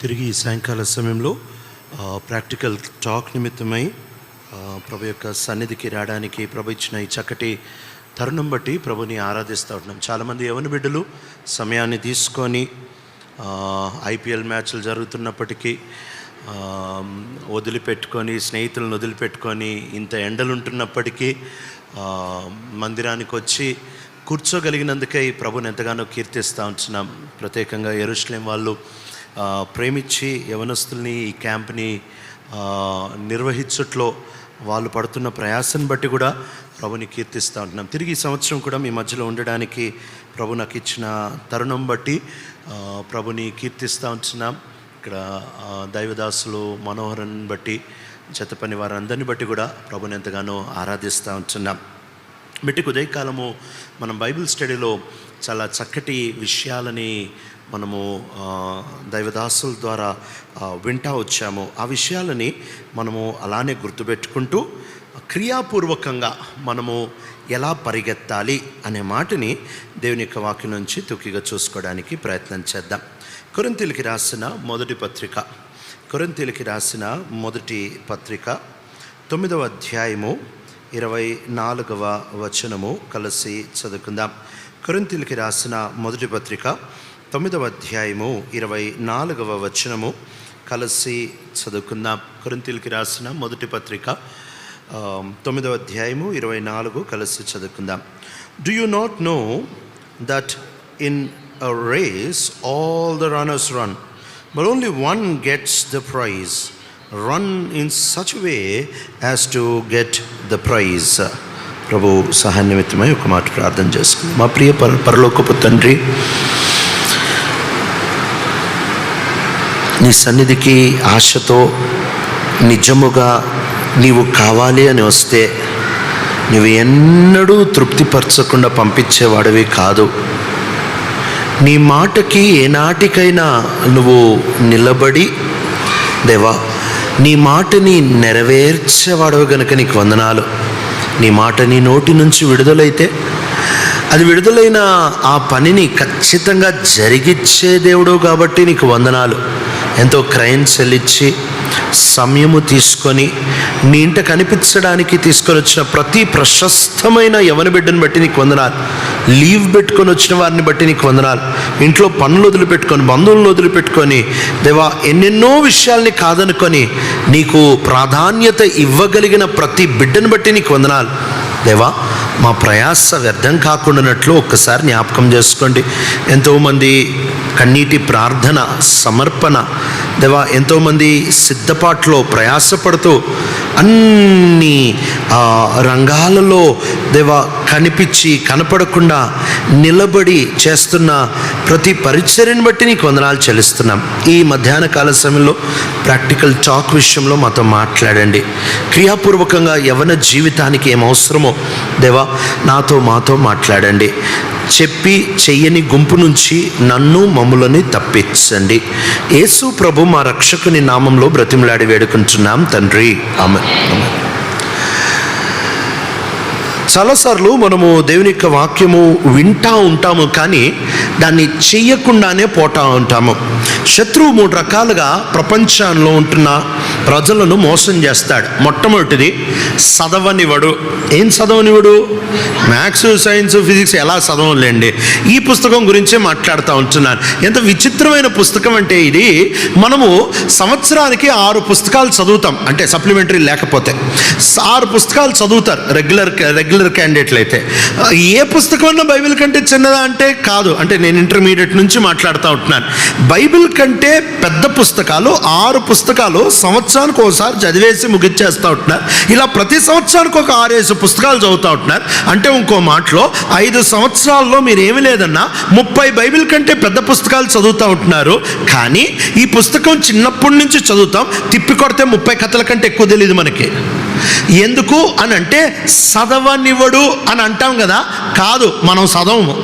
తిరిగి సాయంకాల సమయంలో ప్రాక్టికల్ టాక్ నిమిత్తమై ప్రభు యొక్క సన్నిధికి రావడానికి ప్రభు ఇచ్చిన ఈ చక్కటి తరుణం బట్టి ప్రభుని ఆరాధిస్తూ ఉంటున్నాం. చాలామంది యవన బిడ్డలు సమయాన్ని తీసుకొని ఐపీఎల్ మ్యాచ్లు జరుగుతున్నప్పటికీ వదిలిపెట్టుకొని, స్నేహితులను వదిలిపెట్టుకొని, ఇంత ఎండలు ఉంటున్నప్పటికీ మందిరానికి వచ్చి కూర్చోగలిగినందుకై ప్రభుని ఎంతగానో కీర్తిస్తూ ఉంటున్నాం. ప్రత్యేకంగా యెరూషలేం వాళ్ళు ప్రేమించి యవనస్తుల్ని ఈ క్యాంప్ని నిర్వహించట్లో వాళ్ళు పడుతున్న ప్రయాసం బట్టి కూడా ప్రభుని కీర్తిస్తూ ఉంటున్నాం. తిరిగి ఈ సంవత్సరం కూడా మీ మధ్యలో ఉండడానికి ప్రభు నాకు ఇచ్చిన తరుణం బట్టి ప్రభుని కీర్తిస్తూ ఉంటున్నాం. ఇక్కడ దైవదాసులు మనోహరన్ బట్టి, జతపని వారందరిని బట్టి కూడా ప్రభుని ఎంతగానో ఆరాధిస్తూ ఉంటున్నాం. మెట్టికి ఉదయకాలము మనం బైబిల్ స్టడీలో చాలా చక్కటి విషయాలని మనము దైవదాసుల ద్వారా వింటూ వచ్చాము. ఆ విషయాలని మనము అలానే గుర్తుపెట్టుకుంటూ క్రియాపూర్వకంగా మనము ఎలా పరిగెత్తాలి అనే మాటని దేవుని యొక్క వాక్యం నుంచి తూకిగా చూసుకోవడానికి ప్రయత్నం చేద్దాం. కొరింథీయులకు రాసిన మొదటి పత్రిక 9వ అధ్యాయము 24వ వచనము కలిసి చదువుకుందాం. కొరింథీయులకు రాసిన మొదటి పత్రిక 9వ అధ్యాయము 24వ వచనము కలిసి చదువుకుందాం. కొరింథీయులకు రాసిన మొదటి పత్రిక 9వ అధ్యాయము 24 కలిసి చదువుకుందాం. Do you not know that in a race all the runners run, but only one gets the prize? Run in such a way as to get the prize. ప్రభు సహాయ నిమిత్తమై ఒక మాట ప్రార్థన చేసుకుందాం. మా ప్రియ పరలోకపు తండ్రి, నీ సన్నిధికి ఆశతో నిజముగా నీవు కావాలి అని వస్తే నువ్వు ఎన్నడూ తృప్తిపరచకుండా పంపించేవాడివి కాదు. నీ మాటకి ఏనాటికైనా నువ్వు నిలబడి, దేవా నీ మాటని నెరవేర్చేవాడవు గనుక నీకు వందనాలు. నీ మాట నీ నోటి నుంచి విడుదలైతే అది విడుదలైన ఆ పనిని ఖచ్చితంగా జరిగిచ్చే దేవుడు కాబట్టి నీకు వందనాలు. ఎంతో క్రయం చెల్లించి సమయము తీసుకొని నీ ఇంట కనిపించడానికి తీసుకొని వచ్చిన ప్రతి ప్రశస్తమైన యవన బిడ్డను బట్టి నీకు వందనాలు. లీవ్ పెట్టుకొని వచ్చిన వారిని బట్టి నీకు వందనాలు. ఇంట్లో పనులు వదిలిపెట్టుకొని, బంధువులను వదిలిపెట్టుకొని, దేవా ఎన్నెన్నో విషయాల్ని కాదనుకొని నీకు ప్రాధాన్యత ఇవ్వగలిగిన ప్రతి బిడ్డను బట్టి నీకు వందనాలు. దేవా మా ప్రయాస వ్యర్థం కాకుండానట్లు ఒక్కసారి జ్ఞాపకం చేసుకోండి. ఎంతోమంది కన్నీటి ప్రార్థన, సమర్పణ, దేవా ఎంతోమంది సిద్ధపాట్లో ప్రయాసపడుతూ అన్ని రంగాలలో దేవా కనిపించి కనపడకుండా నిలబడి చేస్తున్న ప్రతి పరిచర్యను బట్టి నీకు వందనాలు చెల్లిస్తున్నాం. ఈ మధ్యాహ్న కాల సమయంలో ప్రాక్టికల్ టాక్ విషయంలో మాతో మాట్లాడండి. క్రియాపూర్వకంగా యవన జీవితానికి ఏం అవసరమో దేవా మాతో మాట్లాడండి. చెప్పి చెయ్యని గుంపు నుంచి నన్ను మమ్ములని తప్పించండి. యేసు ప్రభు మా రక్షకుని నామంలో బ్రతిమలాడి వేడుకుంటున్నాం తండ్రి, ఆమేన్. చాలాసార్లు మనము దేవుని యొక్క వాక్యము వింటూ ఉంటాము, కానీ దాన్ని చెయ్యకుండానే పోతూ ఉంటాము. శత్రువు 3 రకాలుగా ప్రపంచంలో ఉంటున్న ప్రజలను మోసం చేస్తాడు. మొట్టమొదటిది చదవనివాడు. ఏం చదవనివాడు? మ్యాథ్స్, సైన్స్, ఫిజిక్స్ ఎలా చదవలేండి. ఈ పుస్తకం గురించే మాట్లాడుతూ ఉంటున్నాను. ఎంత విచిత్రమైన పుస్తకం అంటే ఇది. మనము సంవత్సరానికి 6 పుస్తకాలు చదువుతాం, అంటే సప్లిమెంటరీ లేకపోతే 6 పుస్తకాలు చదువుతారు రెగ్యులర్ క్యాండిడేట్లు అయితే. ఏ పుస్తకం అన్నా బైబిల్ కంటే చిన్నదా అంటే కాదు. అంటే నేను ఇంటర్మీడియట్ నుంచి మాట్లాడుతూ ఉంటున్నాను. బైబిల్ కంటే పెద్ద పుస్తకాలు 6 పుస్తకాలు సంవత్సరానికి ఒకసారి చదివేసి ముగిచ్చేస్తూ ఉంటున్నారు. ఇలా ప్రతి సంవత్సరానికి ఒక 6-7 పుస్తకాలు చదువుతూ ఉంటున్నారు. అంటే ఇంకో మాటలో 5 సంవత్సరాల్లో మీరు ఏమి లేదన్నా 30 బైబిల్ కంటే పెద్ద పుస్తకాలు చదువుతూ ఉంటున్నారు. కానీ ఈ పుస్తకం చిన్నప్పటి నుంచి చదువుతాం, తిప్పి కొడితే 30 కథల కంటే ఎక్కువ తెలియదు మనకి. ఎందుకు అని అంటే చదవనివ్వడు అని అంటాం కదా, కాదు, మనం చదవము.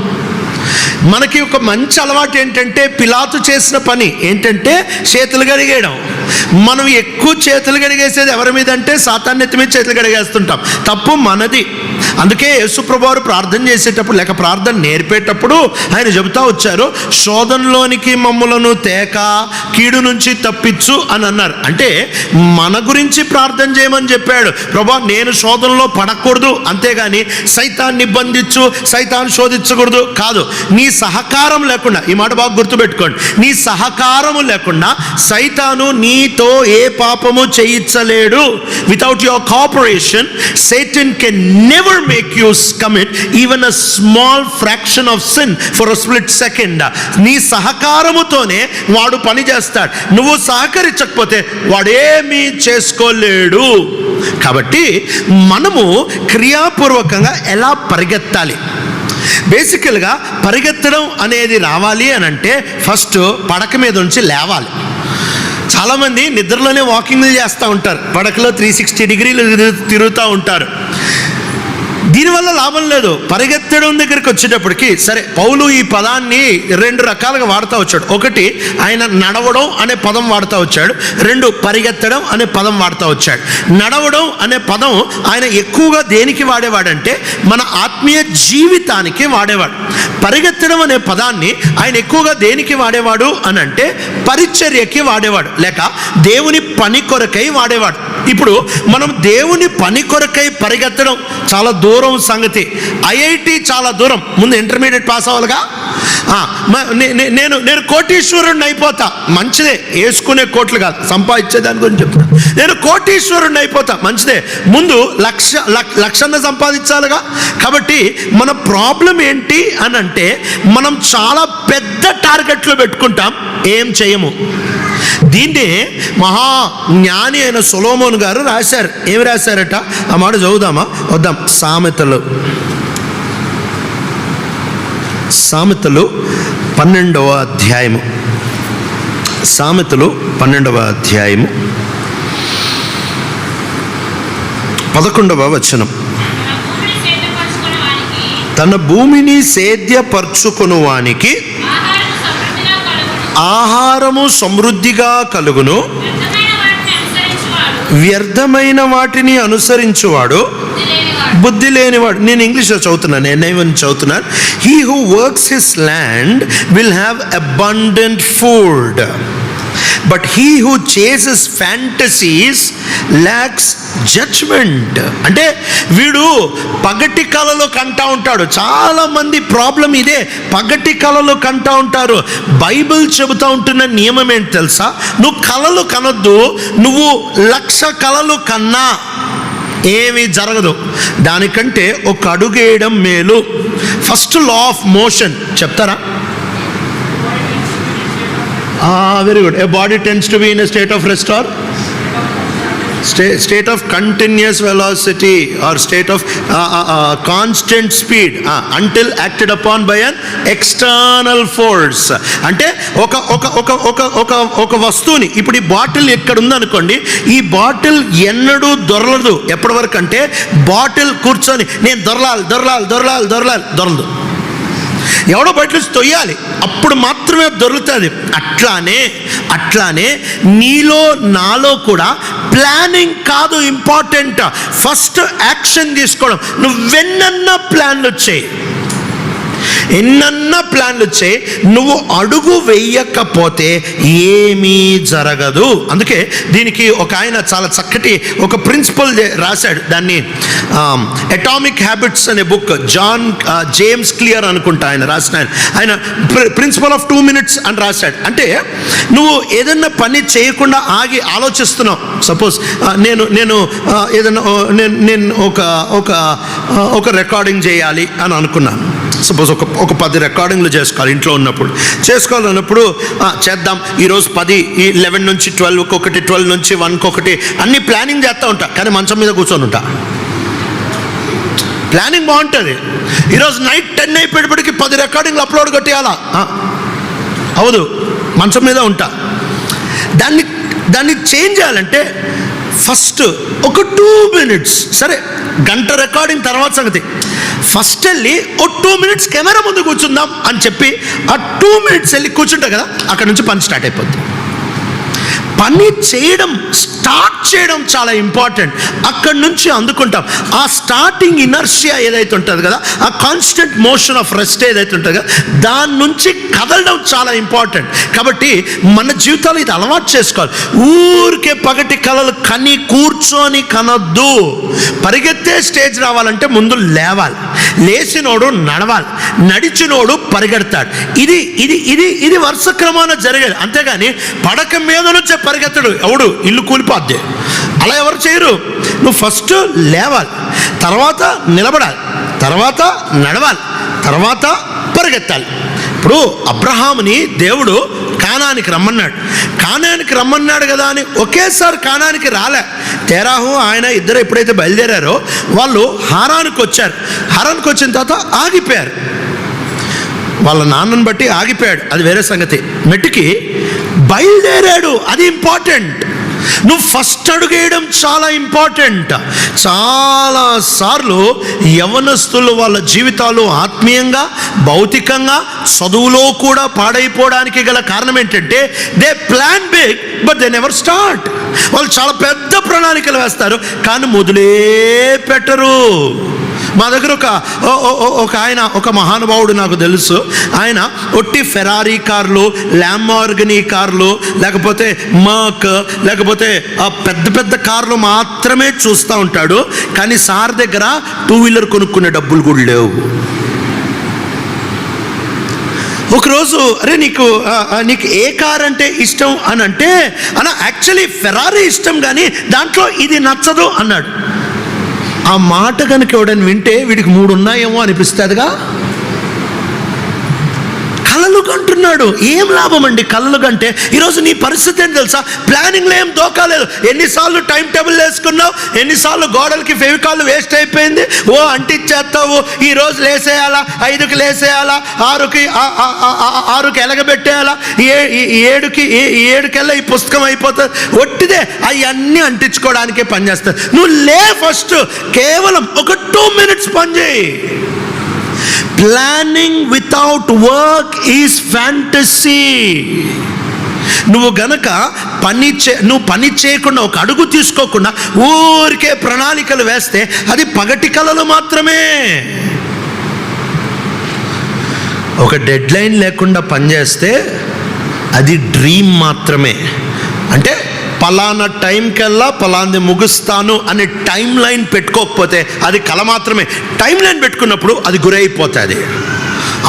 మనకి ఒక మంచి అలవాటు ఏంటంటే పిలాతు చేసిన పని ఏంటంటే చేతులు కడిగేయడం. మనం ఎక్కువ చేతులు కడిగేసేది ఎవరి మీద అంటే సాతాను నెత్తి మీద చేతులు కడిగేస్తుంటాం. తప్పు మనది. అందుకే యేసుప్రభువు వారు ప్రార్థన చేసేటప్పుడు లేక ప్రార్థన నేర్పేటప్పుడు ఆయన చెబుతా వచ్చారు, శోధనలోనికి మమ్ములను తేక కీడు నుంచి తప్పించు అని అన్నారు. అంటే మన గురించి ప్రార్థన చేయమని చెప్పాడు. ప్రభా నేను శోధనలో పడకూడదు, అంతేగాని సైతాన్ని బంధించు, సైతాన్ని శోధించకూడదు కాదు. నీ సహకారం లేకుండా, ఈ మాట బాగా గుర్తుపెట్టుకోండి, నీ సహకారము లేకుండా సైతాను నీతో ఏ పాపము చేయించలేడు. Without your cooperation Satan can never make you commit even a small fraction of sin for a split second. నీ సహకారముతోనే వాడు పని చేస్తాడు. నువ్వు సహకరించకపోతే వాడేమీ చేసుకోలేడు. కాబట్టి మనము క్రియాపూర్వకంగా ఎలా పరిగెత్తాలి? బేసికల్గా పరిగెత్తడం అనేది రావాలి అని అంటే ఫస్ట్ పడక మీద నుంచి లేవాలి. చాలామంది నిద్రలోనే వాకింగ్లు చేస్తూ ఉంటారు, పడకలో 360 డిగ్రీలు తిరుగుతూ ఉంటారు. దీనివల్ల లాభం లేదు. పరిగెత్తడం దగ్గరికి వచ్చేటప్పటికి సరే, పౌలు ఈ పదాన్ని 2 రకాలుగా వాడుతూ వచ్చాడు. ఒకటి, ఆయన నడవడం అనే పదం వాడుతూ వచ్చాడు. 2, పరిగెత్తడం అనే పదం వాడుతూ వచ్చాడు. నడవడం అనే పదం ఆయన ఎక్కువగా దేనికి వాడేవాడంటే మన ఆత్మీయ జీవితానికి వాడేవాడు. పరిగెత్తడం అనే పదాన్ని ఆయన ఎక్కువగా దేనికి వాడేవాడు అని అంటే పరిచర్యకి వాడేవాడు, లేక దేవుని పని కొరకై వాడేవాడు. ఇప్పుడు మనం దేవుని పని కొరకై పరిగెత్తడం చాలా దూరం సంగతి. ఐఐటి చాలా దూరం, ముందు ఇంటర్మీడియట్ పాస్ అవ్వాలిగా. నేను కోటీశ్వరుడిని అయిపోతా, మంచిదే, వేసుకునే కోట్లు కాదు, సంపాదించేదాని గురించి చెప్తాను. నేను కోటీశ్వరుడిని అయిపోతా, మంచిదే, ముందు లక్షన్న సంపాదించాలిగా. కాబట్టి మన ప్రాబ్లం ఏంటి అని అంటే మనం చాలా పెద్ద టార్గెట్లు పెట్టుకుంటాం, ఏం చేయము. దీన్నే మహా జ్ఞాని అయిన సొలొమోను గారు రాశారు. ఏమి రాశారట? ఆ మాట చదువుదామా? వద్దాం. సామెతలు 12వ అధ్యాయము. సామెతలు 12వ అధ్యాయము 11వ వచనం. తన భూమిని సేద్యపరచుకుని వానికి ఆహారము సమృద్ధిగా కలుగును, వ్యర్థమైన వాటిని అనుసరించువాడు బుద్ధి లేనివాడు. నేను ఇంగ్లీష్లో చదువుతున్నాను, NIV చదువుతున్నాను. He who works his land will have abundant food, but he who chases fantasies lacks judgment. అంటే వీడు పగటి కళలో కంటా ఉంటాడు. చాలామంది ప్రాబ్లం ఇదే, పగటి కళలో కంటా ఉంటారు. బైబిల్ చెబుతూ ఉంటున్న నియమం ఏంటి తెలుసా? నువ్వు కళలు కనొద్దు. నువ్వు 1,00,000 కళలు కన్నా ఏమీ జరగదు. దానికంటే ఒక అడుగు వేయడం మేలు. ఫస్ట్ లా ఆఫ్ మోషన్ చెప్తారా? Very good. A body tends to be in a state of rest or state of continuous velocity or state of constant speed until acted upon by an external force. అంటే ఒక వస్తువుని, ఇప్పుడు ఈ bottle ఎక్కడ ఉందనుకోండి, ఈ bottle ఎన్నడూ దొరలదు. ఎప్పటి వరకు అంటే బాటిల్ కూర్చొని నేను దొరలదు. ఎవడో బయట నుంచి తొయ్యాలి, అప్పుడు మాత్రమే దొరుకుతుంది. అట్లానే నీలో నాలో కూడా ప్లానింగ్ కాదు ఇంపార్టెంట్, ఫస్ట్ యాక్షన్ తీసుకోవడం. నువ్వెన్నన్నా ప్లాన్లు వచ్చాయి, ఎన్నన్నా ప్లాన్లు వచ్చాయి, నువ్వు అడుగు వెయ్యకపోతే ఏమీ జరగదు. అందుకే దీనికి ఒక ఆయన చాలా చక్కటి ఒక ప్రిన్సిపల్ రాశాడు. దాన్ని అటామిక్ హ్యాబిట్స్ అనే బుక్, జేమ్స్ క్లియర్ అనుకుంటా ఆయన రాసిన, ఆయన ప్రిన్సిపల్ ఆఫ్ 2 minutes అని రాశాడు. అంటే నువ్వు ఏదన్నా పని చేయకుండా ఆగి ఆలోచిస్తున్నావు. సపోజ్ నేను ఏదన్నా నేను ఒక రికార్డింగ్ చేయాలి అని అనుకున్నాను. సపోజ్ ఒక 10 రికార్డింగ్లు చేసుకోవాలన్నప్పుడు చేద్దాం. ఈరోజు 10, 11 నుంచి 12 ఒకటి, 12 నుంచి 1 ఒకటి, అన్ని ప్లానింగ్ చేస్తూ ఉంటా. కానీ మంచం మీద కూర్చొని ఉంటా. ప్లానింగ్ బాగుంటుంది. ఈరోజు నైట్ 10 అయిపోయేటప్పటికి 10 రికార్డింగ్లు అప్లోడ్ కొట్టేయాలా? అవదు, మంచం మీద ఉంటా. దాన్ని చేంజ్ చేయాలంటే ఫస్ట్ ఒక 2 minutes, సరే గంట రికార్డింగ్ తర్వాత సంగతి, ఫస్ట్ వెళ్ళి ఓ 2 minutes కెమెరా ముందు కూర్చుందాం అని చెప్పి ఆ 2 minutes వెళ్ళి కూర్చుంటా కదా, అక్కడ నుంచి పని స్టార్ట్ అయిపోద్ది. పని చేయడం స్టార్ట్ చేయడం చాలా ఇంపార్టెంట్. అక్కడి నుంచి అందుకుంటాం. ఆ స్టార్టింగ్ ఇనర్షియా ఏదైతే ఉంటుందో కదా, ఆ కాన్స్టెంట్ మోషన్ ఆఫ్ రెస్ట్ ఏదైతే ఉంటుందో కదా, దాని నుంచి కదలడం చాలా ఇంపార్టెంట్. కాబట్టి మన జీవితాలు ఇది అలవాటు చేసుకోవాలి. ఊరికే పగటి కలలు కని కూర్చొని కనొద్దు. పరిగెత్తే స్టేజ్ రావాలంటే ముందు లేవాలి, లేచినోడు నడవాలి, నడిచినోడు పరిగెడతాడు. ఇది ఇది ఇది ఇది వరుస క్రమాన జరిగేది. అంతేగాని పడక మీద నుంచే పరిగెత్తడు ఎవడు, ఇల్లు కూలిపోద్ది. అలా ఎవరు చేయరు. నువ్వు ఫస్ట్ లేవాలి, తర్వాత నిలబడాలి, తర్వాత నడవాలి, తర్వాత పరిగెత్తాలి. ఇప్పుడు అబ్రహాముని దేవుడు కానానికి రమ్మన్నాడు కదా అని ఒకేసారి కానానికి రాలే. తెరాహు ఆయన ఇద్దరు ఎప్పుడైతే బయలుదేరారో వాళ్ళు హారానికి వచ్చారు. హారానికి వచ్చిన తర్వాత ఆగిపోయారు. వాళ్ళ నాన్నని బట్టి ఆగిపోయాడు, అది వేరే సంగతి. మెట్టుకి బయలుదేరాడు, అది ఇంపార్టెంట్. నువ్వు ఫస్ట్ అడుగేయడం చాలా ఇంపార్టెంట్. చాలాసార్లు యవనస్తులు వాళ్ళ జీవితాలు ఆత్మీయంగా, భౌతికంగా, చదువులో కూడా పాడైపోవడానికి గల కారణం ఏంటంటే they plan big but they never start. వాళ్ళు చాలా పెద్ద ప్రణాళికలు వేస్తారు కానీ మొదలే పెట్టరు. మా దగ్గర ఒక ఆయన, ఒక మహానుభావుడు నాకు తెలుసు. ఆయన ఒట్టి ఫెరారీ కార్లు, ల్యాంబోర్గినీ కార్లు, లేకపోతే మర్క్, లేకపోతే పెద్ద పెద్ద కార్లు మాత్రమే చూస్తూ ఉంటాడు. కానీ సార్ దగ్గర 2 వీలర్ కొనుక్కునే డబ్బులు కూడా లేవు. ఒకరోజు అరే నీకు ఏ కార్ అంటే ఇష్టం అని అంటే, అన్న యాక్చువల్లీ ఫెరారీ ఇష్టం కానీ దాంట్లో ఇది నచ్చదు అన్నాడు. ఆ మాట కనుక ఎవడని వింటే వీడికి 3 ఉన్నాయేమో అనిపిస్తుందిగా. కలలు కంటున్నాడు. ఏం లాభం అండి కలలు కంటే? ఈరోజు నీ పరిస్థితి ఏంటి తెలుసా? ప్లానింగ్లో ఏం దోకాలేదు. ఎన్నిసార్లు టైం టేబుల్ వేసుకున్నావు, ఎన్నిసార్లు గోడలకి ఫెవికాల్ వేస్ట్ అయిపోయింది. ఓ అంటించేస్తావు, ఈరోజు లేసేయాలా, 5కి లేసేయాలా, 6కి ఎలగబెట్టేయాలా, 7కల్లా ఈ పుస్తకం అయిపోతుంది. ఒట్టిదే అవన్నీ అంటించుకోవడానికే పనిచేస్తుంది. నువ్వు లే ఫస్ట్, కేవలం ఒక 2 minutes పని చేయి. Planning without work is fantasy. నువ్వు గనక నువ్వు పని చేయకుండా, ఒక అడుగు తీసుకోకుండా ఊరికే ప్రణాళికలు వేస్తే అది పగటి కలలు మాత్రమే. ఒక డెడ్ లైన్ లేకుండా పనిచేస్తే అది డ్రీమ్ మాత్రమే. అంటే పలానా టైంకల్లా పలాంది ముగుస్తాను అనే టైం లైన్ పెట్టుకోకపోతే అది కల మాత్రమే. టైం లైన్ పెట్టుకున్నప్పుడు అది గురైపోతుంది.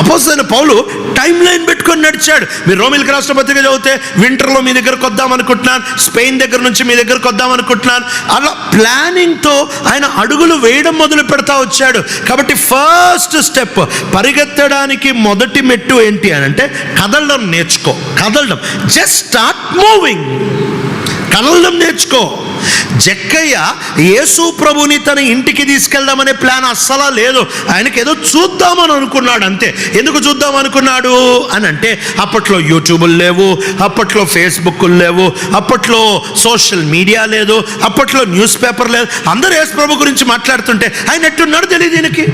అపోస్తలుడైన పౌలు టైం లైన్ పెట్టుకొని నడిచాడు. మీరు రోమిలికి రాష్ట్ర పత్రిక చదివితే వింటర్లో మీ దగ్గరకు వద్దాం అనుకుంటున్నాను, స్పెయిన్ దగ్గర నుంచి మీ దగ్గరకు వద్దాం అనుకుంటున్నాను, అలా ప్లానింగ్తో ఆయన అడుగులు వేయడం మొదలు పెడతా వచ్చాడు. కాబట్టి ఫస్ట్ స్టెప్, పరిగెత్తడానికి మొదటి మెట్టు ఏంటి అని అంటే కదలడం నేర్చుకో. కదలడం, జస్ట్ స్టార్ట్ మూవింగ్. కదలడం నేర్చుకో. జక్కయ్య యేసు ప్రభుని తన ఇంటికి తీసుకెళ్దామనే ప్లాన్ అస్సలా లేదు. ఆయనకి ఏదో చూద్దామని అనుకున్నాడు అంతే. ఎందుకు చూద్దాం అనుకున్నాడు అని అంటే అప్పట్లో యూట్యూబులు లేవు, అప్పట్లో ఫేస్బుక్లు లేవు, అప్పట్లో సోషల్ మీడియా లేదు, అప్పట్లో న్యూస్ పేపర్ లేదు. అందరూ యేసు ప్రభు గురించి మాట్లాడుతుంటే ఆయన ఎట్టున్నాడు తెలియదు ఈయనకి.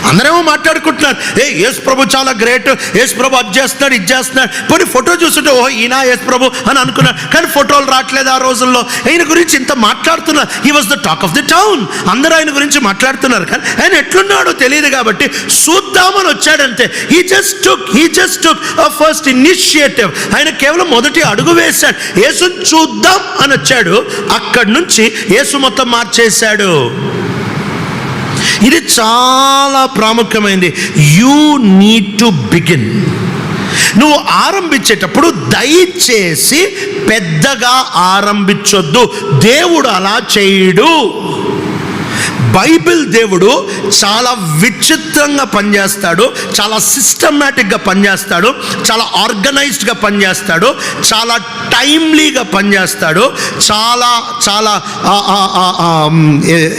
అందరేమో మాట్లాడుకుంటున్నారు, యేసు ప్రభు చాలా గ్రేట్, యేసు ప్రభు అది చేస్తున్నాడు, ఇది చేస్తున్నాడు. పోనీ ఫోటో చూస్తుంటే ఓహో ఈయన యేసు ప్రభు అని అనుకున్నాడు. కానీ ఫోటోలు రావట్లేదు ఆ రోజుల్లో. ఆయన గురించి ఇంత మాట్లాడుతున్నారు. He was the talk of the town. అందరూ ఆయన గురించి మాట్లాడుతున్నారు. కానీ ఆయన ఎట్లున్నాడో తెలియదు కాబట్టి చూద్దామని వచ్చాడంతే. He just took first initiative. ఆయన కేవలం మొదటి అడుగు వేశాడు. యేసుని చూద్దాం అని వచ్చాడు. అక్కడి నుంచి యేసు మొత్తం మార్చేశాడు. ఇది చాలా ప్రాముఖ్యమైనది. You need to begin. నువ్వు ఆరంభించేటప్పుడు దయచేసి పెద్దగా ఆరంభించొద్దు. దేవుడు అలా చేయడు. బైబిల్ దేవుడు చాలా విచిత్రంగా పనిచేస్తాడు, చాలా సిస్టమేటిక్గా పనిచేస్తాడు, చాలా ఆర్గనైజ్డ్గా పనిచేస్తాడు, చాలా టైమ్లీగా పనిచేస్తాడు, చాలా చాలా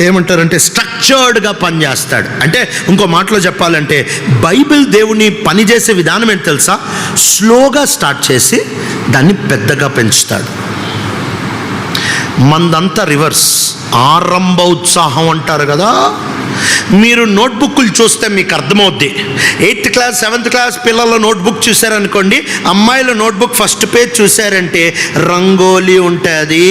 ఏమంటారంటే స్ట్రక్చర్డ్గా పనిచేస్తాడు. అంటే ఇంకో మాటలో చెప్పాలంటే బైబిల్ దేవుని పనిచేసే విధానం ఏంటి తెలుసా? స్లోగా స్టార్ట్ చేసి దాన్ని పెద్దగా పెంచుతాడు. మందంతా రివర్స్. ఆరంభ ఉత్సాహం అంటారు కదా, మీరు నోట్బుక్లు చూస్తే మీకు అర్థమవుద్ది. 8th క్లాస్ 7th క్లాస్ పిల్లల నోట్బుక్ చూసారనుకోండి, అమ్మాయిల నోట్బుక్ ఫస్ట్ పేజ్ చూసారంటే రంగోలీ ఉంటుంది,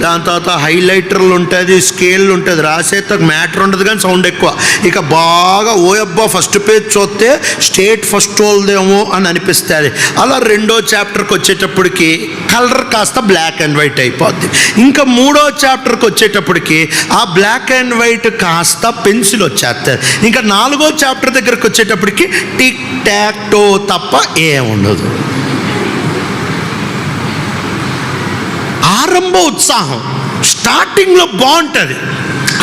దాని తర్వాత హైలైటర్లు ఉంటుంది, స్కేల్ ఉంటుంది, రాసేత మ్యాటర్ ఉండదు కానీ సౌండ్ ఎక్కువ. ఇక బాగా ఓయబ్బా ఫస్ట్ పేజ్ చూస్తే స్టేట్ ఫస్ట్ వాళ్ళదేమో అని అనిపిస్తుంది. అలా 2వ చాప్టర్కి వచ్చేటప్పటికి కలర్ కాస్త బ్లాక్ అండ్ వైట్ అయిపోద్ది. ఇంకా 3వ చాప్టర్కి వచ్చేటప్పటికి ఆ బ్లాక్ అండ్ వైట్ కాస్త పెన్సిల్ వచ్చేస్తారు. ఇంకా 4వ చాప్టర్ దగ్గరకు వచ్చేటప్పటికి టిక్ టాక్ టో తప్ప ఏముండదు. ఆరంభ ఉత్సాహం స్టార్టింగ్లో బాగుంటుంది.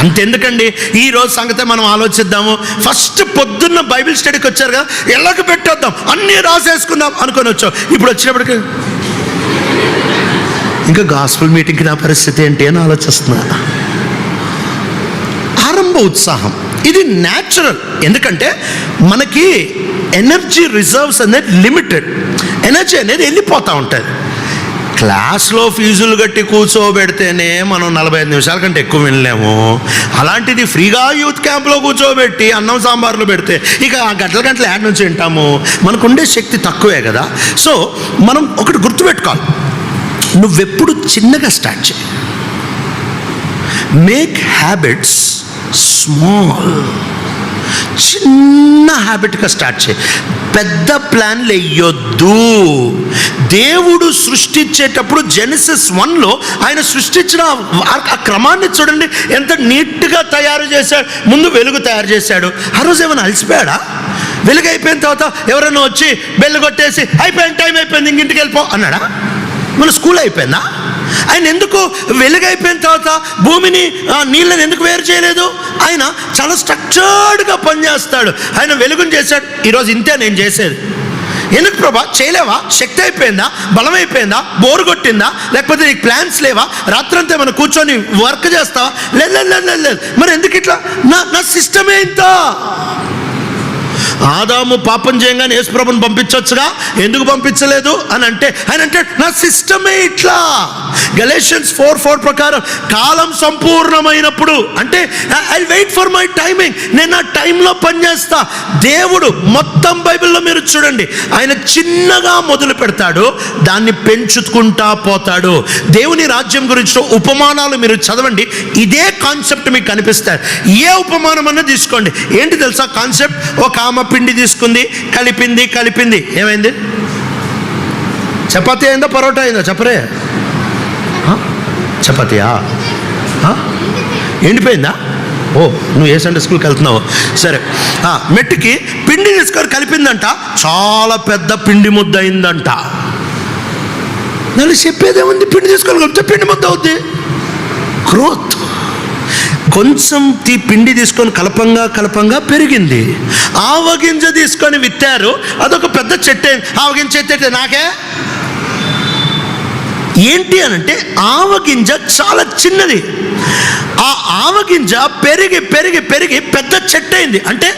అంతెందుకండి, ఈరోజు సంగతే మనం ఆలోచిద్దాము. ఫస్ట్ పొద్దున్న బైబిల్ స్టడీకి వచ్చారు కదా, ఎలాగ పెట్టేద్దాం అన్నీ రాసేసుకుందాం అనుకొని వచ్చాం. ఇప్పుడు వచ్చినప్పటికి ఇంకా గాస్పుల్ మీటింగ్కి నా పరిస్థితి ఏంటి అని ఆలోచిస్తున్నా. ఆరంభ ఉత్సాహం ఇది న్యాచురల్. ఎందుకంటే మనకి ఎనర్జీ రిజర్వ్స్ అనేది లిమిటెడ్. ఎనర్జీ అనేది వెళ్ళిపోతూ ఉంటుంది. క్లాస్లో ఫీజులు కట్టి కూర్చోబెడితేనే మనం 45 నిమిషాల కంటే ఎక్కువ వినలేము. అలాంటిది ఫ్రీగా యూత్ క్యాంప్లో కూర్చోబెట్టి అన్నం సాంబార్లు పెడితే ఇక గంటల గంటల యాడ్ నుంచి వింటాము. మనకు ఉండే శక్తి తక్కువే కదా. సో మనం ఒకటి గుర్తుపెట్టుకోవాలి, నువ్వెప్పుడు చిన్నగా స్టార్ట్ చేయి. Make habits small. చిన్న హ్యాబిట్గా స్టార్ట్ చేయి, పెద్ద ప్లాన్లు వేయొద్దు. దేవుడు సృష్టించేటప్పుడు జెనసిస్ 1లో ఆయన సృష్టించిన ఆ క్రమాన్ని చూడండి, ఎంత నీట్గా తయారు చేశాడు. ముందు వెలుగు తయారు చేశాడు. ఆ రోజు ఏమైనా అలసిపోయాడా? వెలుగు అయిపోయిన తర్వాత ఎవరైనా వచ్చి బెల్లు కొట్టేసి అయిపోయింది, టైం అయిపోయింది, ఇంటికి వెళ్ళిపో అన్నాడా? మన స్కూల్ అయిపోయిందా? ఆయన ఎందుకు వెలుగైపోయిన తర్వాత భూమిని నీళ్ళని ఎందుకు వేరు చేయలేదు? ఆయన చాలా స్ట్రక్చర్డ్గా పనిచేస్తాడు. ఆయన వెలుగుని చేశాడు. ఈరోజు ఇంతే నేను చేసేది. ఎందుకు ప్రభా చేయలేవా? శక్తి అయిపోయిందా? బలం అయిపోయిందా? బోరు కొట్టిందా? లేకపోతే నీకు ప్లాన్స్ లేవా? రాత్రంతా మనం కూర్చొని వర్క్ చేస్తావా? లేదు. మరి ఎందుకు ఇట్లా? నా సిస్టమే ఇంత. ఆదాము పాపం చేయగానే యేసుప్రభుని పంపించవచ్చుగా, ఎందుకు పంపించలేదు అని అంటే ఆయన అంటే నా సిస్టమే ఇట్లా. గలేషియన్స్ 4:4 ప్రకారం కాలం సంపూర్ణమైనప్పుడు అంటే I wait for my timing, నేను ఆ టైంలో పనిచేస్తా. దేవుడు మొత్తం బైబిల్లో మీరు చూడండి, ఆయన చిన్నగా మొదలు పెడతాడు, దాన్ని పెంచుకుంటా పోతాడు. దేవుని రాజ్యం గురించి ఉపమానాలు మీరు చదవండి, ఇదే కాన్సెప్ట్ మీకు కనిపిస్తాయి. ఏ ఉపమానం అన్నా తీసుకోండి, ఏంటి తెలుసా కాన్సెప్ట్? ఒక ఆమె పిండి తీసుకుంది, కలిపింది, ఏమైంది? చపాతీ అయిందా, పరోటా అయిందా? చెప్పరే. చపాతీయా? ఎండిపోయిందా? ఓ, నువ్వు ఏ సండే స్కూల్కి వెళ్తున్నావు? సరే. మెట్టుకి పిండి తీసుకొని కలిపిందంట, చాలా పెద్ద పిండి ముద్ద అయిందంట. నన్ను చెప్పేదేముంది? పిండి తీసుకొని కలిపితే పిండి ముద్ద అవుద్ది. గ్రోత్. కొంచెం పిండి తీసుకొని కలపంగా పెరిగింది. ఆవగింజ తీసుకొని విత్తారు, అదొక పెద్ద చెట్టు. ఆవగింజ చెట్టు నాకే ఏంటి అనంటే ఆవగింజ చాలా చిన్నది. ఆ ఆవగింజ పెరిగి పెద్ద చెట్టు అయింది. అంటే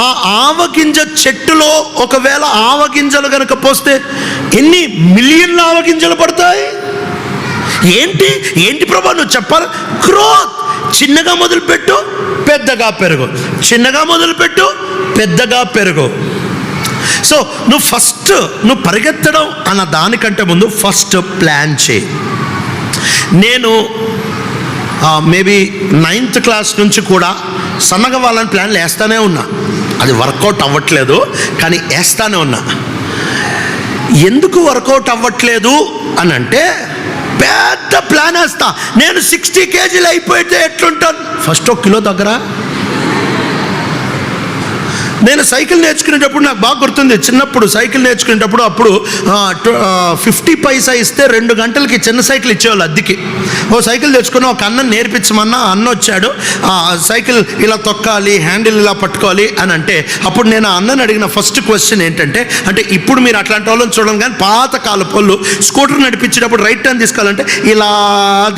ఆ ఆవగింజ చెట్టులో ఒకవేళ ఆవగింజలు కనుక పోస్తే ఎన్ని మిలియన్ల ఆవగింజలు పడతాయి? ఏంటి ప్రభా నువ్వు చెప్పాలి? గ్రోత్. చిన్నగా మొదలుపెట్టు, పెద్దగా పెరుగు. చిన్నగా మొదలుపెట్టు, పెద్దగా పెరుగు. సో నువ్వు పరిగెత్తడం అన్న దానికంటే ముందు ఫస్ట్ ప్లాన్ చేయి. నేను మేబీ 9th క్లాస్ నుంచి కూడా సన్నగా వాళ్ళని ప్లాన్లు వేస్తానే ఉన్నా. అది వర్కౌట్ అవ్వట్లేదు, కానీ వేస్తానే ఉన్నా. ఎందుకు వర్కౌట్ అవ్వట్లేదు అని అంటే, పెద్ద ప్లాన్ వేస్తా. నేను 60 kg అయిపోతే ఎట్లుంటాను? ఫస్ట్ 1 కిలో దగ్గర. నేను సైకిల్ నేర్చుకునేటప్పుడు నాకు బాగా గుర్తుంది. చిన్నప్పుడు సైకిల్ నేర్చుకునేటప్పుడు అప్పుడు 50 పైసా ఇస్తే 2 గంటలకి చిన్న సైకిల్ ఇచ్చేవాళ్ళు అద్దెకి. ఓ సైకిల్ తెచ్చుకుని ఒక అన్న నేర్పించమన్నా, అన్న వచ్చాడు. సైకిల్ ఇలా తొక్కాలి, హ్యాండిల్ ఇలా పట్టుకోవాలి అని అంటే, అప్పుడు నేను ఆ అన్నని అడిగిన ఫస్ట్ క్వశ్చన్ ఏంటంటే, అంటే ఇప్పుడు మీరు అట్లాంటి వాళ్ళని చూడడం కానీ పాత కాలపు వాళ్ళు స్కూటర్ నడిపించేటప్పుడు రైట్ టర్న్ తీసుకోవాలంటే ఇలా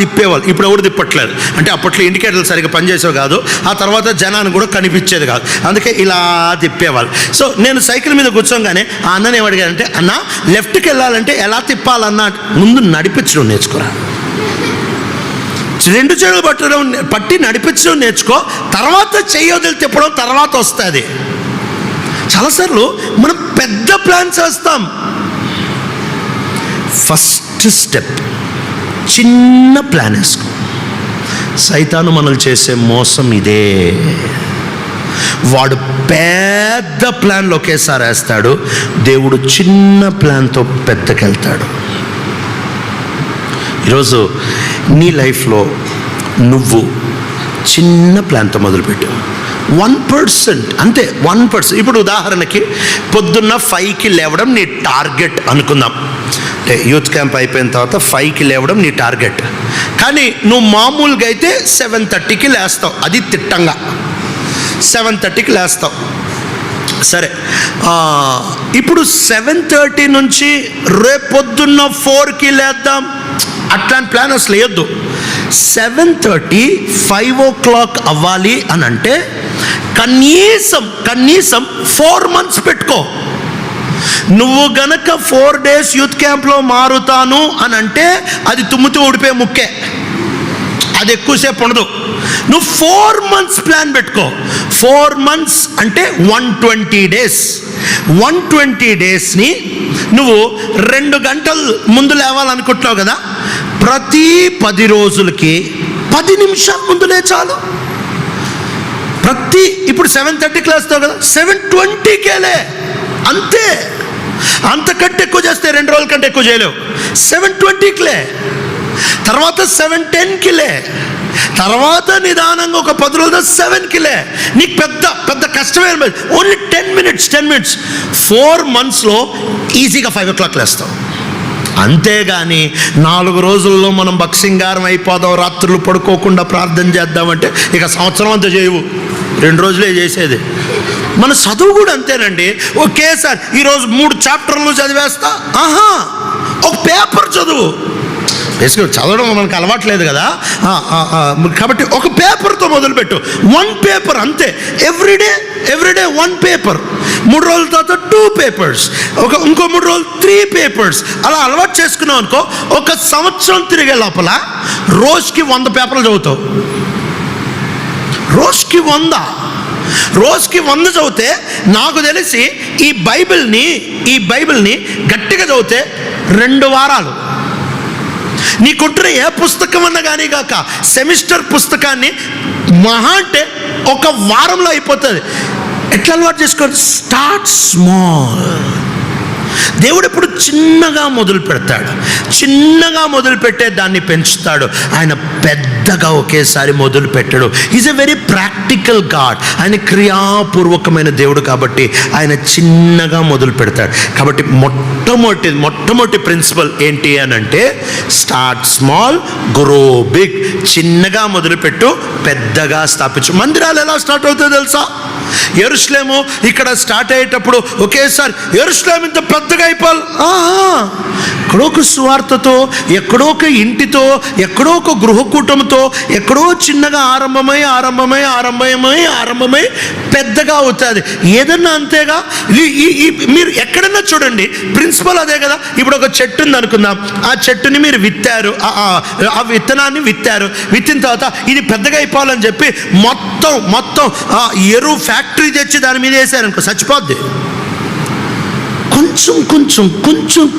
తిప్పేవాళ్ళు. ఇప్పుడు ఎవరు తిప్పట్లేదు. అంటే అప్పట్లో ఇండికేటర్లు సరిగ్గా పనిచేసేవి కాదు, ఆ తర్వాత జనాన్ని కూడా కనిపించేది కాదు, అందుకే ఇలా తిప్పేవాళ్ళు. సో నేను సైకిల్ మీద కూర్చోగానే ఆ అన్నని ఏమడిగానంటే, అన్న లెఫ్ట్కి వెళ్ళాలంటే ఎలా తిప్పాలన్నా ముందు నడిపించడం నేర్చుకోరా. రెండు చేతులు పట్టి నడిపించడం నేర్చుకో, తర్వాత చెయ్యొదిలి తిప్పడం తర్వాత వస్తుంది. చాలాసార్లు మనం పెద్ద ప్లాన్స్ వేస్తాం. ఫస్ట్ స్టెప్ చిన్న ప్లాన్ వేసుకో. సైతాను మనల్ని చేసే మోసం ఇదే. వాడు పెద్ద ప్లాన్లు ఒకేసారి వేస్తాడు, దేవుడు చిన్న ప్లాన్తో పెద్దకెళ్తాడు. ఈరోజు నీ లైఫ్లో నువ్వు చిన్న ప్లాన్తో మొదలుపెట్టు. 1% అంతే, 1%. ఇప్పుడు ఉదాహరణకి పొద్దున్న 5కి లేవడం నీ టార్గెట్ అనుకుందాం. అంటే యూత్ క్యాంప్ అయిపోయిన తర్వాత 5కి లేవడం నీ టార్గెట్. కానీ నువ్వు మామూలుగా అయితే 7:30కి లేస్తావు, అది తిట్టంగా 7:30కి లేస్తావు. సరే, ఇప్పుడు 7:30 నుంచి రేపొద్దున్న 4కి లేద్దాం అట్లాంటి ప్లాన్ అసలు వేయొద్దు. 7:30 5 o'clock అవ్వాలి అని అంటే కనీసం 4 months పెట్టుకో. నువ్వు గనక 4 days యూత్ క్యాంప్లో మారుతాను అని అంటే అది తుమ్ముతూ ఊడిపోయే ముక్కే, అది ఎక్కువసేపు ఉండదు. నువ్వు 4 months ప్లాన్ పెట్టుకో. 4 months అంటే 120 days. 120 daysని నువ్వు 2 గంటలు ముందు లేవాలనుకుంటున్నావు కదా, ప్రతి 10 రోజులకి 10 నిమిషాలు ముందు లేచాలు. ఇప్పుడు 7:30కి లేస్తావు కదా, 7:20కే అంతే. అంతకంటే ఎక్కువ చేస్తే 2 రోజుల కంటే ఎక్కువ చేయలేవు. 7:20కి లే, తర్వాత 7:10కి లే, తర్వాత నిదానంగా ఒక 10 రోజులు 7కి లే. నీకు పెద్ద కష్టమే, ఓన్లీ 10 minutes. 4 monthsలో ఈజీగా 5 o'clock లేస్తావు. అంతేగాని 4 రోజుల్లో మనం భక్సింగారం అయిపోదాం, రాత్రులు పడుకోకుండా ప్రార్థన చేద్దామంటే ఇక సంవత్సరం అంతా చేయవు, 2 రోజులే చేసేది. మన చదువు కూడా అంతేనండి. ఒకేసారి ఈరోజు 3 chapters చదివేస్తా, ఒక పేపర్ చదువు. బేసిక్గా చదవడం మనకు అలవాట్లేదు కదా, కాబట్టి ఒక పేపర్తో మొదలుపెట్టు. 1 paper అంతే. Everyday 1 paper. 3 రోజుల తర్వాత 2 papers, ఇంకో 3 రోజులు 3 papers. అలా అలవాటు చేసుకున్నావు అనుకో, ఒక సంవత్సరం తిరిగే లోపల రోజుకి 100 పేపర్లు చదువుతావు. రోజుకి 100 చదివితే నాకు తెలిసి ఈ బైబిల్ని గట్టిగా చదివితే 2 వారాలు. నీకుంటున్న ఏ పుస్తకం అన్నా కానీ కాక సెమిస్టర్ పుస్తకాన్ని మహా అంటే 1 వారంలో అయిపోతుంది. ఎట్లా అలవాటు చేసుకోండి? Start small. దేవుడు ఎప్పుడు చిన్నగా మొదలు పెడతాడు, చిన్నగా మొదలుపెట్టే దాన్ని పెంచుతాడు. ఆయన పెద్దగా ఒకేసారి మొదలు పెట్టాడు. Is a very practical God. ఆయన క్రియాపూర్వకమైన దేవుడు కాబట్టి ఆయన చిన్నగా మొదలు పెడతాడు. కాబట్టి మొట్టమొదటి ప్రిన్సిపల్ ఏంటి అని అంటే స్టార్ట్ స్మాల్, గ్రో బిగ్. చిన్నగా మొదలుపెట్టు, పెద్దగా స్థాపించు. మందిరాలు ఎలా స్టార్ట్ అవుతుందో తెలుసా? యెరూషలేము ఇక్కడ స్టార్ట్ అయ్యేటప్పుడు ఒకేసారి యెరూషలేము ఇంత పెద్దగా అయిపోవాలి. ఎక్కడో ఒక సువార్తతో, ఎక్కడో ఒక ఇంటితో, ఎక్కడో ఒక గృహకూటంతో, ఎక్కడో చిన్నగా ఆరంభమై పెద్దగా అవుతుంది. ఏదన్నా అంతేగా. మీరు ఎక్కడన్నా చూడండి, ప్రిన్సిపల్ అదే కదా. ఇప్పుడు ఒక చెట్టు ఉంది అనుకుందాం, ఆ చెట్టుని మీరు విత్తారు, ఆ విత్తనాన్ని విత్తిన తర్వాత ఇది పెద్దగా అయిపోవాలని చెప్పి మొత్తం ఎరువు ఫ్యాక్టరీ తెచ్చి దాని మీద వేసారనుకో, చచ్చిపోద్ది.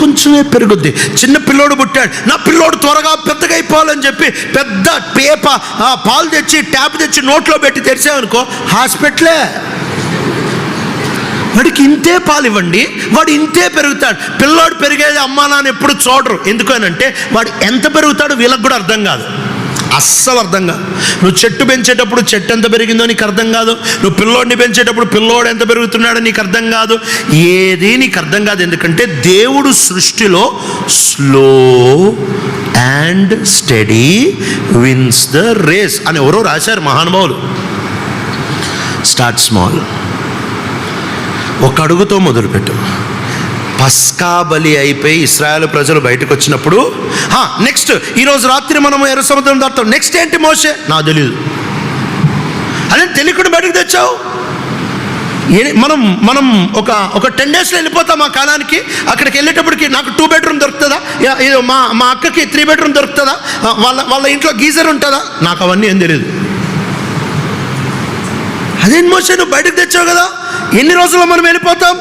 కొంచెమే పెరుగుద్ది. చిన్న పిల్లోడు పుట్టాడు, నా పిల్లోడు త్వరగా పెద్దగా అయిపోవాలని చెప్పి పెద్ద పాలు తెచ్చి ట్యాప్ తెచ్చి నోట్లో పెట్టి తెరిచామనుకో, హాస్పిటలే. వాడికి ఇంతే పాలు ఇవ్వండి, వాడు ఇంతే పెరుగుతాడు. పిల్లోడు పెరిగేది అమ్మా నాన్న ఎప్పుడు చూడరు. ఎందుకనంటే వాడు ఎంత పెరుగుతాడో వీళ్ళకి కూడా అర్థం కాదు, అస్సలు అర్థం కాదు. నువ్వు చెట్టు పెంచేటప్పుడు చెట్టు ఎంత పెరిగిందో నీకు అర్థం కాదు. నువ్వు పిల్లోడిని పెంచేటప్పుడు పిల్లోడు ఎంత పెరుగుతున్నాడో నీకు అర్థం కాదు. ఏది నీకు అర్థం కాదు. ఎందుకంటే దేవుడు సృష్టిలో slow and steady wins the race అని ఎవరో రాశారు మహానుభావులు. Start small. 1 అడుగుతో మొదలుపెట్టు. పస్కా బలి అయిపోయి ఇశ్రాయేలు ప్రజలు బయటకు వచ్చినప్పుడు నెక్స్ట్ ఈరోజు రాత్రి మనం ఎర్ర సముద్రం దాటుతాం. నెక్స్ట్ ఏంటి మోషే? నాకు తెలియదు. అదే తెలియకుండా బయటకు తెచ్చావు. మనం ఒక 10 డేస్లో వెళ్ళిపోతాం ఆ కాలానికి. అక్కడికి వెళ్ళేటప్పటికి నాకు 2 బెడ్రూమ్ దొరుకుతుందా, మా అక్కకి 3 బెడ్రూమ్ దొరుకుతుందా, వాళ్ళ ఇంట్లో గీజర్ ఉంటుందా, నాకు అవన్నీ ఏం తెలియదు. అదేం మోసే నువ్వు బయటకు తెచ్చావు కదా, ఎన్ని రోజుల్లో మనం వెళ్ళిపోతాం?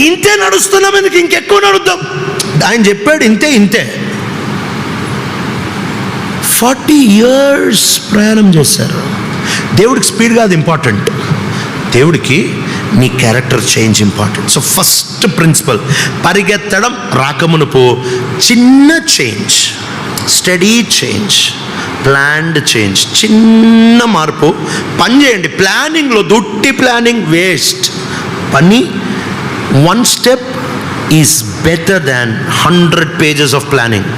ఇంతే నడుస్తున్నాం, ఎందుకు ఇంకెక్కువ నడుద్దాం? ఆయన చెప్పాడు ఇంతే 40 years ప్రయాణం చేశారు. దేవుడికి స్పీడ్ కాదు ఇంపార్టెంట్, దేవుడికి నీ character change important. So first principle, పరిగెత్తడం రాకమునుపు చిన్న change, steady change, planned change, చిన్న మార్పు. పని చేయండి, ప్లానింగ్లో దుట్టి ప్లానింగ్ వేస్ట్. పని 1 step is better than 100 pages of planning.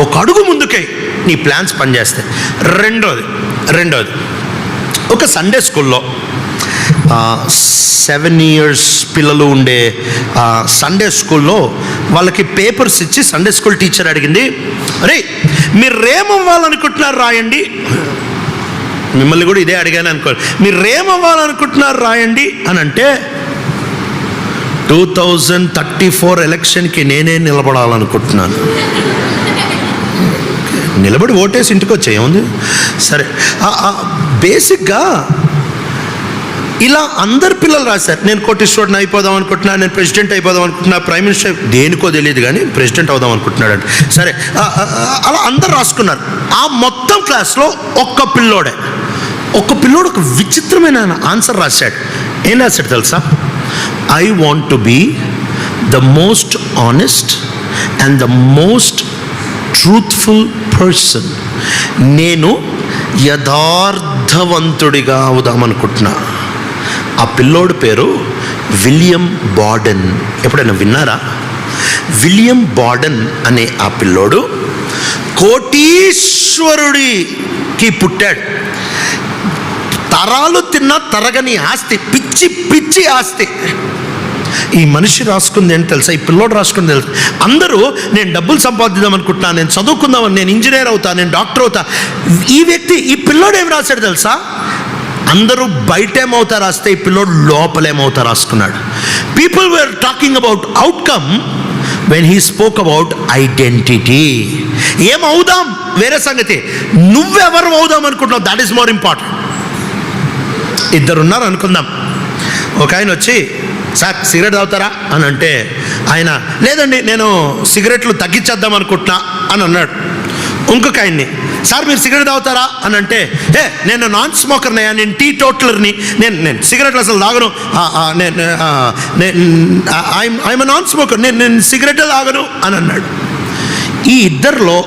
ఒక అడుగు ముందుకై నీ ప్లాన్స్ పనిచేస్తాయి. రెండోది ఒక సండే స్కూల్లో 7 years పిల్లలు ఉండే సండే స్కూల్లో వాళ్ళకి పేపర్స్ ఇచ్చి సండే స్కూల్ టీచర్ అడిగింది, అరే మీరేమవ్వాలనుకుంటున్నారు రాయండి. మిమ్మల్ని కూడా ఇదే అడిగాను అనుకోండి, మీరేమవ్వాలనుకుంటున్నారు రాయండి అని అంటే 2034 ఎలక్షన్కి నేనే నిలబడాలనుకుంటున్నాను. నిలబడి ఓటేసి ఇంటికి వచ్చాయి, ఏముంది? సరే, బేసిక్గా ఇలా అందరు పిల్లలు రాశారు. నేను కోటీశ్వరుడిని అయిపోదాం అనుకుంటున్నా, నేను ప్రెసిడెంట్ అయిపోదాం అనుకుంటున్నా, ప్రైమ్ మినిస్టర్ దేనికో తెలియదు కానీ ప్రెసిడెంట్ అవుదాం అనుకుంటున్నాడు అంటే. సరే, అలా అందరు రాసుకున్నారు. ఆ మొత్తం క్లాస్లో ఒక్క పిల్లోడు ఒక విచిత్రమైన ఆన్సర్ రాశాడు. ఏం రాశాడు తెలుసా? I want to be the most honest and the most truthful person. నేను యథార్థవంతుడిగా అవుదామనుకుంటున్నా. ఆ పిల్లోడి పేరు విలియం బార్డెన్. ఎప్పుడైనా విన్నారా? విలియం బార్డెన్ అనే ఆ పిల్లోడు కోటీశ్వరుడికి పుట్టాడు. తరాలు తిన్న తరగని ఆస్తి, పిచ్చి ఆస్తి. ఈ మనిషి రాసుకుంది ఏంటి తెలుసా? ఈ పిల్లోడు రాసుకుంది తెలుసా? అందరూ నేను డబ్బులు సంపాదిద్దాం అనుకుంటున్నా, నేను చదువుకుందామని, నేను ఇంజనీర్ అవుతా, నేను డాక్టర్ అవుతా. ఈ పిల్లోడు ఏం రాశాడు తెలుసా? అందరూ బయటేమవుతా రాస్తే ఈ పిల్లోడు లోపలేమవుతా రాసుకున్నాడు. People were talking about outcome when he spoke about identity. ఏమవుదాం వేరే సంగతి, నువ్వెవరు అవుదాం అనుకుంటున్నావు, దాట్ ఈస్ మోర్ ఇంపార్టెంట్. ఇద్దరున్నారు అనుకుందాం. ఒక ఆయన వచ్చి, సార్ సిగరెట్ తాగుతారా అని అంటే, ఆయన లేదండి నేను సిగరెట్లు తగ్గించేద్దాం అనుకుంటున్నా అని అన్నాడు. ఇంకొక ఆయన్ని, సార్ మీరు సిగరెట్ తాగుతారా అని అంటే, నేను నాన్ స్మోకర్నయ్యా, నేను టీ టోటలర్ని, నేను సిగరెట్లు అసలు తాగను, ఐఎమ్ నాన్ స్మోకర్, నేను సిగరెట్ తాగను అని అన్నాడు. ఈ ఇద్దరిలో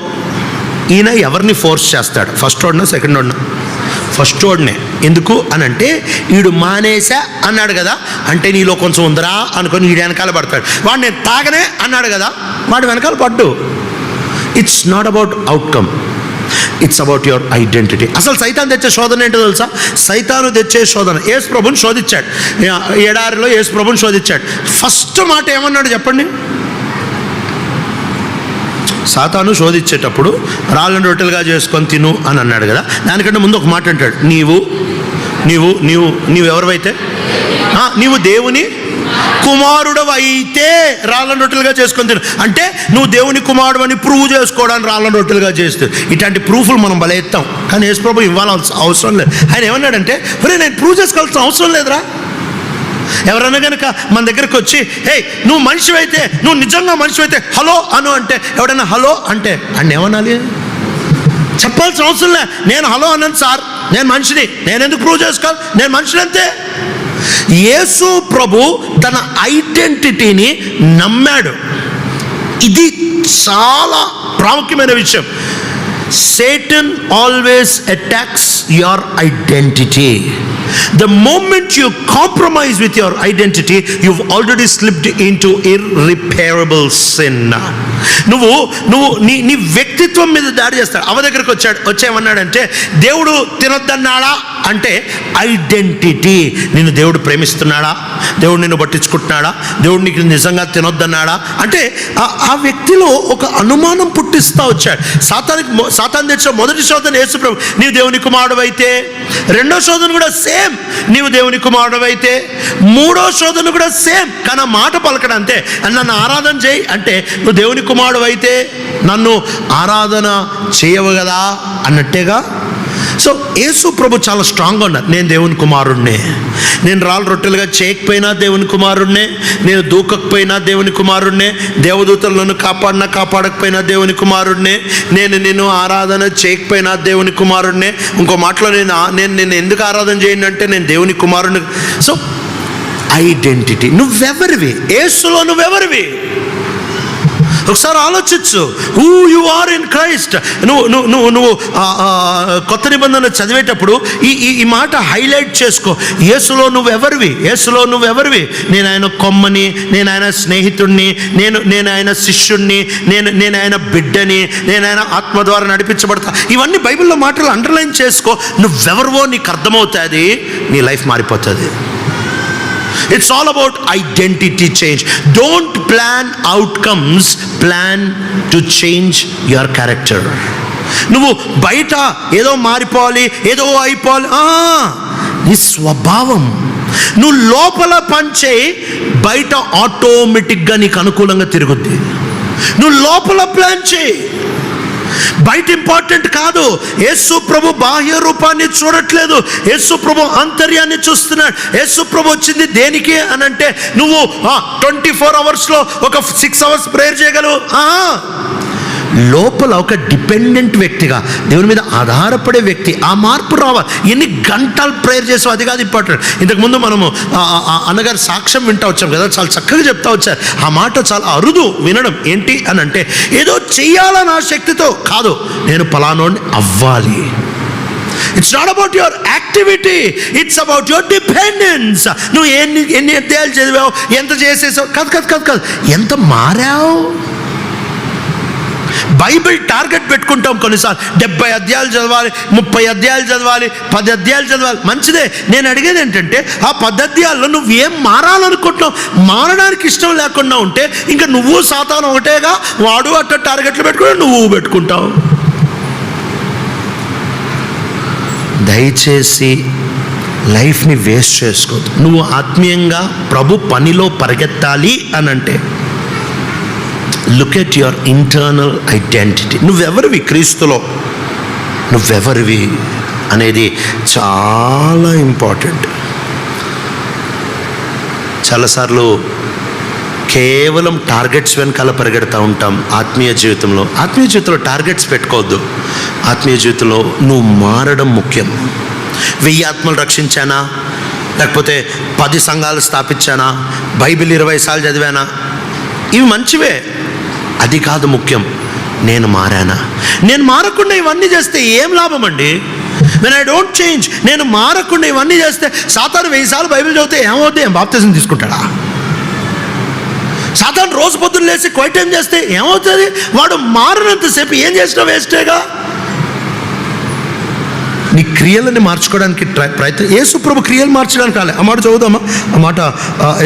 ఈయన ఎవరిని ఫోర్స్ చేస్తాడు? ఫస్ట్ వాడినా సెకండ్ వాడినా? ఫస్ట్ వాడినే. ఎందుకు అని అంటే, వీడు మానేసా అన్నాడు కదా, అంటే నీలో కొంచెం ఉందరా అనుకొని వీడు వెనకాల పడతాడు. వాడు నేను తాగనే అన్నాడు కదా, వాడు వెనకాల పడ్డు. It's not about outcome, it's about your identity. అసలు సైతాన్ తెచ్చే శోధన ఏంటో తెలుసా? సైతాను తెచ్చే శోధన. యేసు ప్రభుని శోధించాడు, ఎడారిలో యేసు ప్రభుని శోధించాడు. ఫస్ట్ మాట ఏమన్నాడు చెప్పండి? సాతాను శోధించేటప్పుడు రాళ్ళను రొట్టెలుగా చేసుకొని తిను అని అన్నాడు కదా. దానికంటే ముందు ఒక మాట అంటాడు, నీవు ఎవరివైతే, నీవు దేవుని కుమారుడు అయితే రాళ్ళను రొట్టెలుగా చేసుకొని తిను. అంటే నువ్వు దేవుని కుమారుడు అని ప్రూవ్ చేసుకోవడానికి రాళ్ళను రొట్టెలుగా చేస్తూ, ఇట్లాంటి ప్రూఫ్లు మనం బల ఎత్తాం. కానీ యేసు ప్రభు ఇవ్వాల్సిన అవసరం లేదు. ఆయన ఏమన్నాడంటే, నేను ప్రూవ్ చేసుకోవాల్సిన అవసరం లేదురా. ఎవరన్నా కనుక మన దగ్గరకు వచ్చి, హే నువ్వు మనిషివైతే, నువ్వు నిజంగా మనిషివైతే హలో అను అంటే, ఎవడన్నా హలో అంటే అన్న ఏమనాలి? చెప్పాల్సిన అవసరం లే. నేను హలో అన్నాను సార్, నేను మనిషిని, నేను ఎందుకు ప్రూవ్ చేసుకోవాలి, నేను మనిషిని అంతే. యేసు ప్రభు తన ఐడెంటిటీని నమ్మాడు. ఇది చాలా ప్రాముఖ్యమైన విషయం. Satan always attacks your identity. The moment you compromise with your identity, you've already slipped into irreparable sin. నువ్వు నీ వ్యక్తిత్వం మీద దాడి చేస్తాడు. అవ దగ్గరకు వచ్చేమన్నాడంటే దేవుడు తినొద్దన్నాడా అంటే ఐడెంటిటీ. నిన్ను దేవుడు ప్రేమిస్తున్నాడా, దేవుడు నిన్ను పట్టించుకుంటున్నాడా, దేవుడు నీకు నిజంగా తినొద్దన్నాడా అంటే ఆ వ్యక్తిలో ఒక అనుమానం పుట్టిస్తూ వచ్చాడు. సాతాను తెచ్చిన మొదటి శోధన యేసుప్రభు, నీవు దేవుని కుమారుడు అయితే. రెండో శోధన కూడా సేమ్, నీవు దేవుని కుమారుడు అయితే. మూడో శోధన కూడా సేమ్, కానీ మాట పలకడం అంతే. నన్ను ఆరాధన చేయి అంటే, నువ్వు దేవుని కుమారుడు అయితే నన్ను ఆరాధన చేయవు కదా అన్నట్టేగా. సో యేసు ప్రభు చాలా స్ట్రాంగ్గా ఉన్నారు. నేను దేవుని కుమారుణ్ణే, నేను రాళ్ళు రొట్టెలుగా చేయకపోయినా దేవుని కుమారుణ్ణే, నేను దూకకపోయినా దేవుని కుమారుణ్ణే, దేవదూతలు నన్ను కాపాడకపోయినా దేవుని కుమారుణ్ణే, నేను ఆరాధన చేయకపోయినా దేవుని కుమారుణ్ణే. ఇంకో మాటలో నేను ఎందుకు ఆరాధన చేయను అంటే నేను దేవుని కుమారుణ్ణి. సో ఐడెంటిటీ, నువ్వెవరివి, యేసులో నువ్వెవరివి ఒకసారి ఆలోచించు. Who you are in Christ. నువ్వు కొత్త నిబంధన చదివేటప్పుడు ఈ మాట హైలైట్ చేసుకో. యేసులో నువ్వెవరివి, యేసులో నువ్వెవరివి. నేను ఆయన కొమ్మని, నేను ఆయన స్నేహితుడిని, నేను ఆయన శిష్యుడిని, నేను ఆయన బిడ్డని, నేను ఆయన ఆత్మ ద్వారా నడిపించబడతా. ఇవన్నీ బైబిల్లో మాటలు అండర్లైన్ చేసుకో. నువ్వెవరివో నీకు అర్థమవుతుంది, నీ లైఫ్ మారిపోతుంది. It's all about identity change. Don't plan outcomes, plan to change your character. నువ్వు బయట ఏదో మారిపోవాలి, ఏదో అయిపోవాలి, నీ స్వభావం నువ్వు లోపల పంచే, బయట ఆటోమేటిక్గా నీకు అనుకూలంగా తిరుగుద్ది. నువ్వు లోపల ప్లాన్ చేయి, బయట ఇంపార్టెంట్ కాదు. యేసు ప్రభు బాహ్య రూపాన్ని చూడట్లేదు, యేసు ప్రభు ఆంతర్యాన్ని చూస్తున్నాడు. యేసు ప్రభు వచ్చింది దేనికి అని అంటే, నువ్వు 24 అవర్స్లో ఒక 6 అవర్స్ ప్రేయర్ చేయగలవు. లోపల ఒక డిపెండెంట్ వ్యక్తిగా, దేవుని మీద ఆధారపడే వ్యక్తి, ఆ మార్పు రావాలి. ఎన్ని గంటలు ప్రేయర్ చేసావు అది కాదు ఇంపార్టెంట్. ఇంతకుముందు మనము అన్నగారు సాక్ష్యం వింటూ వచ్చాం కదా, చాలా చక్కగా చెప్తా వచ్చారు. ఆ మాట చాలా అరుదు వినడం. ఏంటి అని అంటే, ఏదో చెయ్యాలని ఆ శక్తితో కాదు, నేను పలానోడిని అవ్వాలి. It's not about your activity, it's about your dependence. నువ్వు ఎన్ని అధ్యాయాలు చదివావు, ఎంత చేసేసావు కాదు, ఎంత మారావు. బైబిల్ టార్గెట్ పెట్టుకుంటాం కొన్నిసార్లు, 70 అధ్యాయాలు చదవాలి, 30 అధ్యాయాలు చదవాలి, 10 అధ్యాయాలు చదవాలి. మంచిదే. నేను అడిగేది ఏంటంటే, ఆ 10 అధ్యాయాల్లో నువ్వు ఏం మారాలనుకుంటున్నావు? మారడానికి ఇష్టం లేకుండా ఉంటే ఇంకా నువ్వు సాతాను ఒకటేగా, వాడు అట్ట టార్గెట్లు పెట్టుకుని నువ్వు పెట్టుకుంటావు. దయచేసి లైఫ్ని వేస్ట్ చేసుకోవద్దు. నువ్వు ఆత్మీయంగా ప్రభు పనిలో పరిగెత్తాలి అని అంటే, look at your internal identity. నువ్వెవరివి క్రీస్తులో, నువ్వెవరివి అనేది చాలా ఇంపార్టెంట్. చాలాసార్లు కేవలం టార్గెట్స్ వెనకాల పరిగెడతా ఉంటాం ఆత్మీయ జీవితంలో. ఆత్మీయ జీవితంలో టార్గెట్స్ పెట్టుకోవద్దు. ఆత్మీయ జీవితంలో నువ్వు మారడం ముఖ్యం. 1000 ఆత్మలు రక్షించానా, లేకపోతే 10 సంఘాలు స్థాపించానా, బైబిల్ 20 సార్లు చదివానా, ఇవి మంచివే, అది కాదు ముఖ్యం. నేను మారానా? నేను మారకుండా ఇవన్నీ చేస్తే ఏం లాభం అండి? when I don't change, నేను మారకుండా ఇవన్నీ చేస్తే, సాతాను 1000 సార్లు బైబిల్ చదివితే ఏమవుద్ది? బాప్తిజం తీసుకుంటాడా? సాతాను రోజు పొద్దున్న లేచి క్వైట్ టైం చేస్తే ఏమవుతుంది? వాడు మారినంతసేపు ఏం చేసినా వేస్టేగా. నీ క్రియలని మార్చుకోవడానికి ప్రయత్నం. యేసు ప్రభు క్రియలు మార్చడానికి రాలే. ఆ మాట చదువుదామా? ఆ మాట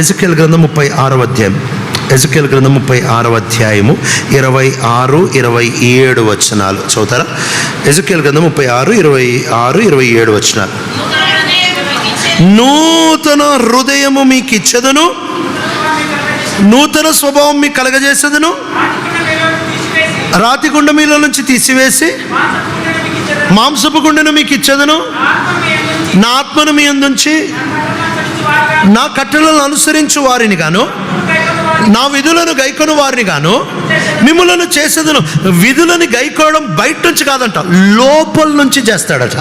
ఎజెకియెల్ గ్రంథం 36వ అధ్యాయం. ఎజెకియెల్ గ్రంథం 36వ అధ్యాయము 26, 27 వచనాలు చదువుతారా? ఎజెకియెల్ గ్రంథం 36, 26, 27 వచనాలు. నూతన హృదయము మీకు ఇచ్చెదను, నూతన స్వభావం మీకు కలగజేసేదను, రాతి గుండె మీలో నుంచి తీసివేసి మాంసపు గుండెను మీకు ఇచ్చేదను, నా ఆత్మను మీ అందుంచి నా కట్టడలను అనుసరించు వారిని గాను, నా విధులను గైకొను వారిని గాను మిమ్ములను చేసేదను. విధులను గైకోవడం బయట నుంచి కాదంట, లోపల నుంచి చేస్తాడట.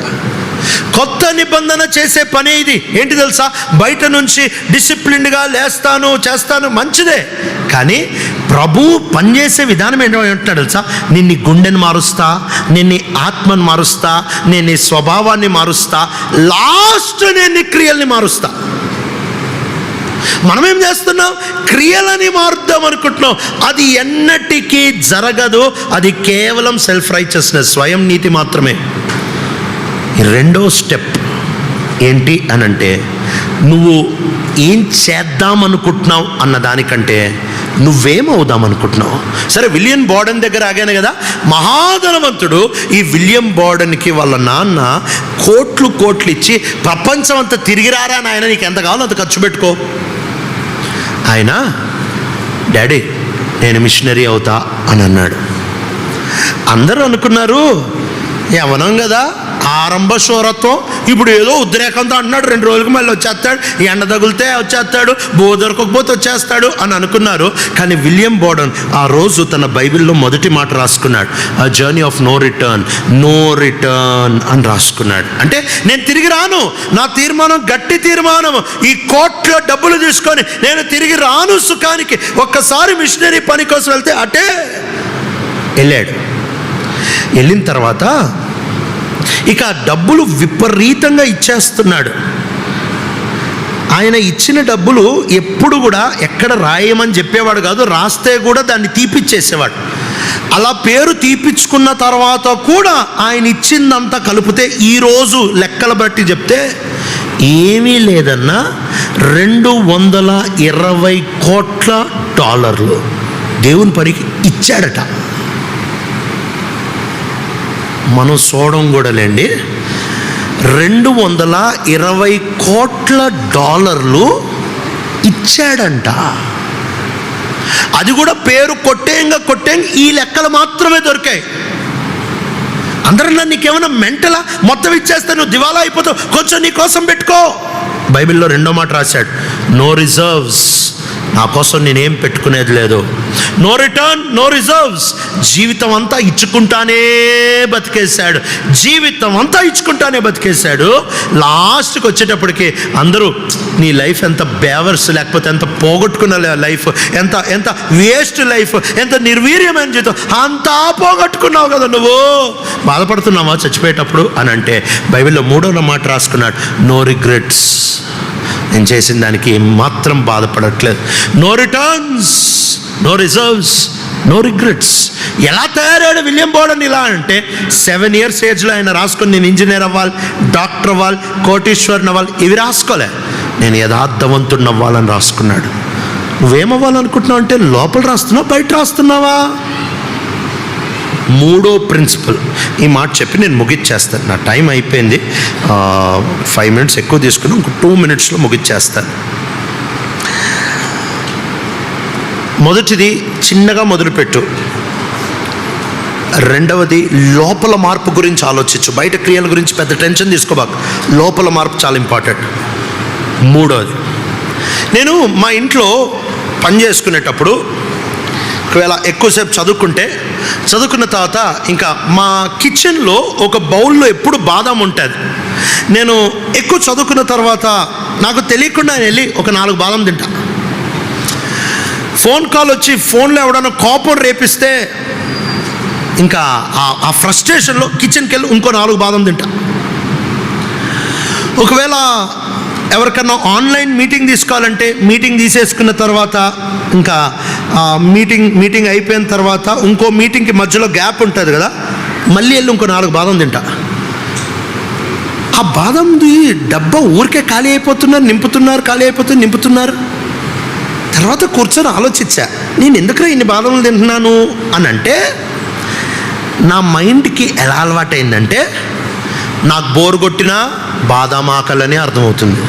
కొత్త నిబంధన చేసే పని ఇది. ఏంటి తెలుసా? బయట నుంచి డిసిప్లిన్డ్గా లేస్తాను చేస్తాను, మంచిదే. కానీ ప్రభు పనిచేసే విధానం ఏంటంటున్నాడు తెలుసా? నేను నీ గుండెని మారుస్తా, నేను నీ ఆత్మను మారుస్తా, నేను నీ స్వభావాన్ని మారుస్తా, లాస్ట్ నేను నీ క్రియల్ని మారుస్తా. మనమేం చేస్తున్నాం? క్రియలని మారుద్దాం అనుకుంటున్నాం. అది ఎన్నటికీ జరగదు. అది కేవలం సెల్ఫ్ రైచియస్నెస్, స్వయం నీతి మాత్రమే. రెండో స్టెప్ ఏంటి అనంటే, నువ్వు ఏం చేద్దాం అనుకుంటున్నావు అన్న దానికంటే నువ్వేమవుదాం అనుకుంటున్నావు. సరే, విలియం బోర్డన్ దగ్గర ఆగాను కదా. మహాధనవంతుడు. ఈ విలియం బోర్డన్కి వాళ్ళ నాన్న కోట్లు ఇచ్చి ప్రపంచం అంతా తిరిగిరారా నాయన, నీకు ఎంత కావాలో అంత ఖర్చు పెట్టుకో. ఆయన, డాడీ నేను మిషనరీ అవుతా అని అన్నాడు. అందరూ అనుకున్నారు యవనం కదా, ఆరంభ శూరత్వం, ఇప్పుడు ఏదో ఉద్రేకంతో అంటున్నాడు, 2 రోజులకు మళ్ళీ వచ్చేస్తాడు, ఎండ తగిలితే వచ్చేస్తాడు, దొరకకపోతే వచ్చేస్తాడు అని అనుకున్నారు. కానీ విలియం బోర్డన్ ఆ రోజు తన బైబిల్లో మొదటి మాట రాసుకున్నాడు, a journey of no return అని రాసుకున్నాడు. అంటే నేను తిరిగి రాను, నా తీర్మానం గట్టి తీర్మానం, ఈ కోట్ల డబ్బులు తీసుకొని నేను తిరిగి రాను సుఖానికి. ఒక్కసారి మిషనరీ పని కోసం వెళ్తే అటే వెళ్ళాడు. వెళ్ళిన తర్వాత ఇక డబ్బులు విపరీతంగా ఇచ్చేస్తున్నాడు. ఆయన ఇచ్చిన డబ్బులు ఎప్పుడు కూడా ఎక్కడ రాయమని చెప్పేవాడు కాదు, రాస్తే కూడా దాన్ని తీపిచ్చేసేవాడు. అలా పేరు తీపిచ్చుకున్న తర్వాత కూడా ఆయన ఇచ్చిందంతా కలిపితే ఈరోజు లెక్కలు బట్టి చెప్తే ఏమీ లేదన్నా $220 కోట్ల దేవుని పనికి ఇచ్చాడట. మనం చూడడం కూడా లేండి, $220 కోట్ల ఇచ్చాడంట. అది కూడా పేరు కొట్టేయంగా ఈ లెక్కలు మాత్రమే దొరికాయి. అందరూ నీకేమైనా మెంటలా, మొత్తం ఇచ్చేస్తే నువ్వు దివాలా అయిపోతావు, కొంచెం నీ కోసం పెట్టుకో. బైబిల్లో రెండో మాట రాశాడు, నో రిజర్వ్స్, నా కోసం నేనేం పెట్టుకునేది లేదు. No return, no reserves. జీవితం అంతా ఇచ్చుకుంటానే బతికేశాడు. లాస్ట్కి వచ్చేటప్పటికి అందరూ నీ లైఫ్ ఎంత బేవర్స్, లేకపోతే ఎంత పోగొట్టుకున్న లైఫ్, ఎంత వేస్ట్ లైఫ్, ఎంత నిర్వీర్యమైన జీవితం, అంతా పోగొట్టుకున్నావు కదా నువ్వు, బాధపడుతున్నావా చచ్చిపోయేటప్పుడు అని అంటే బైబిల్లో 3వ మాట రాసుకున్నాడు, నో రిగ్రెట్స్. నేను చేసిన దానికి ఏమాత్రం బాధపడట్లేదు. No returns, no reserves, no regrets. ఎలా తయారయ్యాడు విలియం బోర్డన్ ఇలా అంటే 7 years ఏజ్లో ఆయన రాసుకొని, నేను ఇంజనీర్ అవ్వాలి, డాక్టర్ అవ్వాలి, కోటీశ్వరుని అవ్వాలి, ఇవి రాసుకోలే, నేను యథార్థవంతుడిని అవ్వాలని రాసుకున్నాడు. నువ్వేమవ్వాలనుకుంటున్నావు అంటే లోపల రాస్తున్నావా, బయట రాస్తున్నావా? 3వ ప్రిన్సిపల్. ఈ మాట చెప్పి నేను ముగిచ్చేస్తాను, నా టైం అయిపోయింది. 5 minutes ఎక్కువ తీసుకుని ఇంకో 2 minutesలో ముగిచ్చేస్తాను. మొదటిది చిన్నగా మొదలుపెట్టు. రెండవది లోపల మార్పు గురించి ఆలోచించు, బయట క్రియల గురించి పెద్ద టెన్షన్ తీసుకోబాకు, లోపల మార్పు చాలా ఇంపార్టెంట్. 3వది, నేను మా ఇంట్లో పని చేసుకునేటప్పుడు ఒకవేళ ఎక్కువసేపు చదువుకున్న తర్వాత ఇంకా మా కిచెన్లో ఒక బౌల్లో ఎప్పుడు బాదం ఉంటుంది. నేను ఎక్కువ చదువుకున్న తర్వాత నాకు తెలియకుండా వెళ్ళి ఒక 4 బాదం తింటా. ఫోన్ కాల్ వచ్చి ఫోన్లో ఎవడన్నా కోపం రేపిస్తే ఇంకా ఆ ఫ్రస్ట్రేషన్లో కిచెన్కి వెళ్ళి ఇంకో 4 బాదం తింటా. ఒకవేళ ఎవరికన్నా ఆన్లైన్ మీటింగ్ తీసుకోవాలంటే మీటింగ్ తీసేసుకున్న తర్వాత ఇంకా మీటింగ్ అయిపోయిన తర్వాత ఇంకో మీటింగ్కి మధ్యలో గ్యాప్ ఉంటుంది కదా, మళ్ళీ వెళ్ళి ఇంకో 4 బాదం తింటా. ఆ బాదంది డబ్బా ఊరికే ఖాళీ అయిపోతున్నారు, నింపుతున్నారు. తర్వాత కూర్చొని ఆలోచించా, నేను ఎందుకు ఇన్ని బాదములు తింటున్నాను అని అంటే, నా మైండ్కి ఎలా అలవాటైందంటే, నాకు బోర్ కొట్టినా బాదాం ఆకలని అర్థమవుతుంది,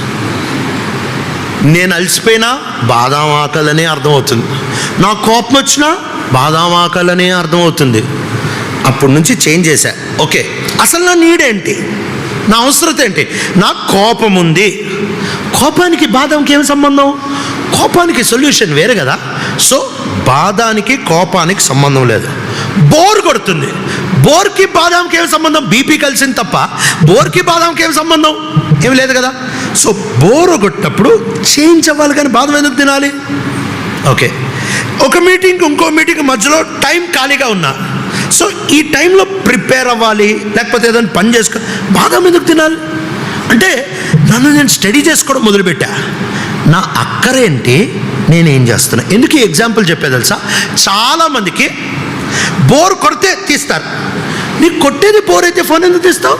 నేను అలసిపోయినా బాదాం ఆకలనే అర్థమవుతుంది, నాకు కోపం వచ్చినా బాదాం ఆకలనే అర్థమవుతుంది. అప్పటి నుంచి చేంజ్ చేశా. ఓకే, అసలు నా నీడ్ ఏంటి, నా అవసరత ఏంటి? నాకు కోపం ఉంది, కోపానికి బాదాంకి ఏమి సంబంధం? కోపానికి సొల్యూషన్ వేరే కదా. సో బాదానికి కోపానికి సంబంధం లేదు. బోర్ కొడుతుంది, బోర్కి బాదాంకి ఏమి సంబంధం? బీపీ కలిసింది తప్ప బోర్కి బాదాంకి ఏమి సంబంధం? ఏమి లేదు కదా. సో బోర్ కొట్టినప్పుడు చేంజ్ అవ్వాలి, కానీ బాదం ఎందుకు తినాలి? ఓకే, ఒక మీటింగ్ ఇంకో మీటింగ్ మధ్యలో టైం ఖాళీగా ఉన్నా, సో ఈ టైంలో ప్రిపేర్ అవ్వాలి, లేకపోతే ఏదైనా పని చేసుకో, బాదం ఎందుకు తినాలి? అంటే నన్ను నేను స్టడీ చేసుకోవడం మొదలుపెట్టా. నా అక్కరేంటి, నేనేం చేస్తున్నా. ఎందుకు ఈ ఎగ్జాంపుల్ చెప్పే తెలుసా? చాలామందికి బోర్ కొడితే తీస్తారు. నీకు కొట్టేది బోర్ అయితే ఫోన్ ఎందుకు తీస్తావు?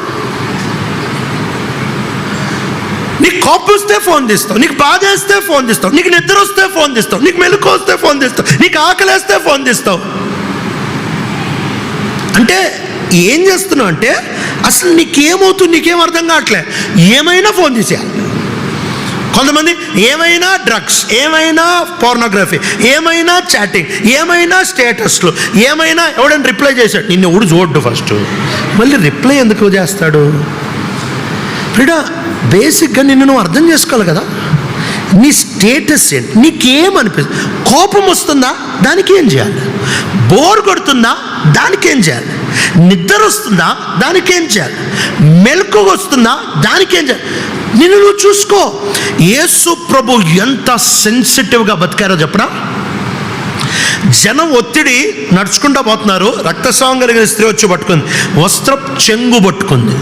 నీకు కోపం వస్తే ఫోన్ తీస్తావు, నీకు బాధ వేస్తే ఫోన్ తీస్తావు, నీకు నిద్ర వస్తే ఫోన్ తీస్తావు, నీకు మెలకు వస్తే ఫోన్ తీస్తావు, నీకు ఆకలి వేస్తే ఫోన్ తీస్తావు. అంటే ఏం చేస్తున్నావు అంటే అసలు నీకేమవుతుంది, నీకేం అర్థం కావట్లే. ఏమైనా ఫోన్ తీసేయాలి. కొంతమంది ఏమైనా డ్రగ్స్, ఏమైనా పోర్నోగ్రఫీ, ఏమైనా చాటింగ్, ఏమైనా స్టేటస్లు, ఏమైనా ఎవడైనా రిప్లై చేశాడు, నిన్ను ఎవడు చూడ్డు ఫస్ట్, మళ్ళీ రిప్లై ఎందుకు చేస్తాడు? ఫ్రీడా, బేసిక్గా నిన్ను నువ్వు అర్థం చేసుకోవాలి కదా. నీ స్టేటస్ ఏంటి, నీకేమనిపిస్తుంది? కోపం వస్తుందా, దానికి ఏం చేయాలి? బోర్ కొడుతుందా, దానికేం చేయాలి? నిద్ర వస్తుందా, దానికేం చేయాలి? మెలకు వస్తుందా, దానికేం చేయాలి? నిన్ను నువ్వు చూసుకో. యేసు ప్రభు ఎంత సెన్సిటివ్గా బతికారో చెప్పరా. జనం ఒత్తిడి, నడుచుకుంటూ పోతున్నారు, రక్తస్రావం కలిగిన స్త్రీ వచ్చి పట్టుకుంది, వస్త్రపు చెంగు పట్టుకుంది.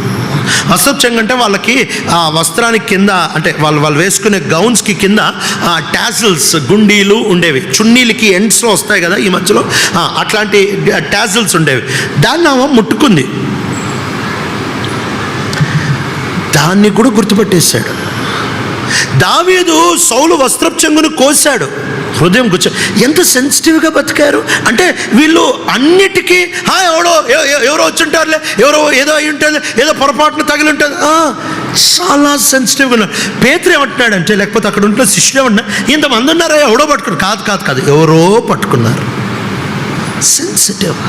వస్త్రపు చెంగు అంటే వాళ్ళకి ఆ వస్త్రానికి కింద, అంటే వాళ్ళు వేసుకునే గౌన్స్కి కింద టాజిల్స్, గుండీలు ఉండేవి. చున్నీలకి ఎండ్స్లో వస్తాయి కదా ఈ మధ్యలో, అట్లాంటి టాజిల్స్ ఉండేవి. దాన్ని ఆమె ముట్టుకుంది. దాన్ని కూడా గుర్తుపట్టేశాడు. దావీదు సౌలు వస్త్రపు చెంగును కోసాడు, హృదయం కూర్చో. ఎంత సెన్సిటివ్గా బతికారు అంటే వీళ్ళు అన్నిటికీ ఎవరో వచ్చి ఉంటారులే, ఎవరో ఏదో అయి ఉంటుంది, ఏదో పొరపాటున తగిలి ఉంటుంది, చాలా సెన్సిటివ్గా ఉన్నారు. పేతురు ఏమంటున్నాడంటే, లేకపోతే అక్కడ ఉంటున్న శిష్యులు ఏమంటున్నా, ఇంతమంది ఉన్నారా, ఎవడో పట్టుకున్నారు? కాదు, ఎవరో పట్టుకున్నారు. సెన్సిటివ్.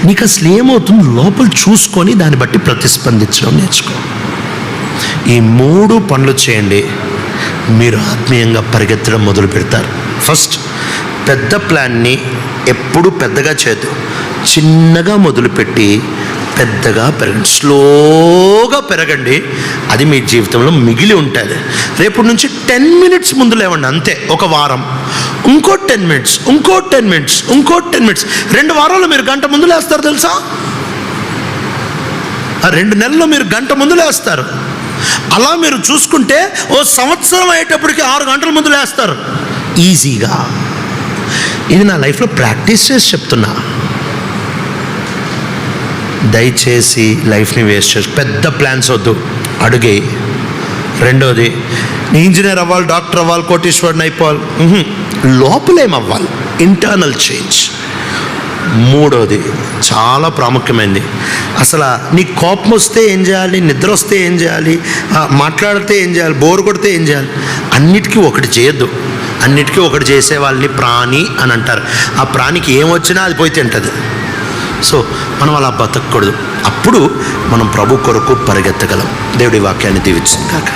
నీకు అసలు ఏమవుతుంది, లోపల చూసుకొని దాన్ని బట్టి ప్రతిస్పందించడం నేర్చుకో. ఈ 3 పనులు చేయండి, మీరు ఆత్మీయంగా పరిగెత్తడం మొదలు పెడతారు. ఫస్ట్, పెద్ద ప్లాన్ని ఎప్పుడు పెద్దగా చేయదు, చిన్నగా మొదలుపెట్టి పెద్దగా పెరగండి, స్లోగా పెరగండి. అది మీ జీవితంలో మిగిలి ఉంటుంది. రేపటి నుంచి 10 మినిట్స్ ముందు లేవండి, అంతే. ఒక వారం ఇంకో 10 మినిట్స్, ఇంకో 10 మినిట్స్, ఇంకో 10 మినిట్స్. 2 వారాల్లో మీరు గంట ముందు లేస్తారు తెలుసా. 2 నెలల్లో మీరు గంట ముందు లేస్తారు. అలా మీరు చూసుకుంటే ఓ సంవత్సరం అయ్యేటప్పటికి 6 గంటల ముందు లేస్తారు ఈజీగా. ఇది నా లైఫ్లో ప్రాక్టీస్ చేసి చెప్తున్నా. దయచేసి లైఫ్ని వేస్ట్ చేసి పెద్ద ప్లాన్స్ వద్దు, అడుగే. రెండోది, ఇంజనీర్ అవ్వాలి, డాక్టర్ అవ్వాలి, కోటీశ్వరుని అయిపోవాలి, లోపలేమవ్వాలి, ఇంటర్నల్ చేంజ్. మూడోది చాలా ప్రాముఖ్యమైనది, అసలు నీ కోపం వస్తే ఏం చేయాలి, నిద్ర వస్తే ఏం చేయాలి, మాట్లాడితే ఏం చేయాలి, బోర్ కొడితే ఏం చేయాలి, అన్నిటికీ ఒకటి చేయొద్దు. అన్నిటికీ ఒకటి చేసే వాళ్ళని ప్రాణి అని అంటారు. ఆ ప్రాణికి ఏమొచ్చినా అది పోయి తింటుంది. సో మనం అలా బతకూడదు. అప్పుడు మనం ప్రభు కొరకు పరిగెత్తగలం. దేవుడి వాక్యాన్ని దీవించును గాక.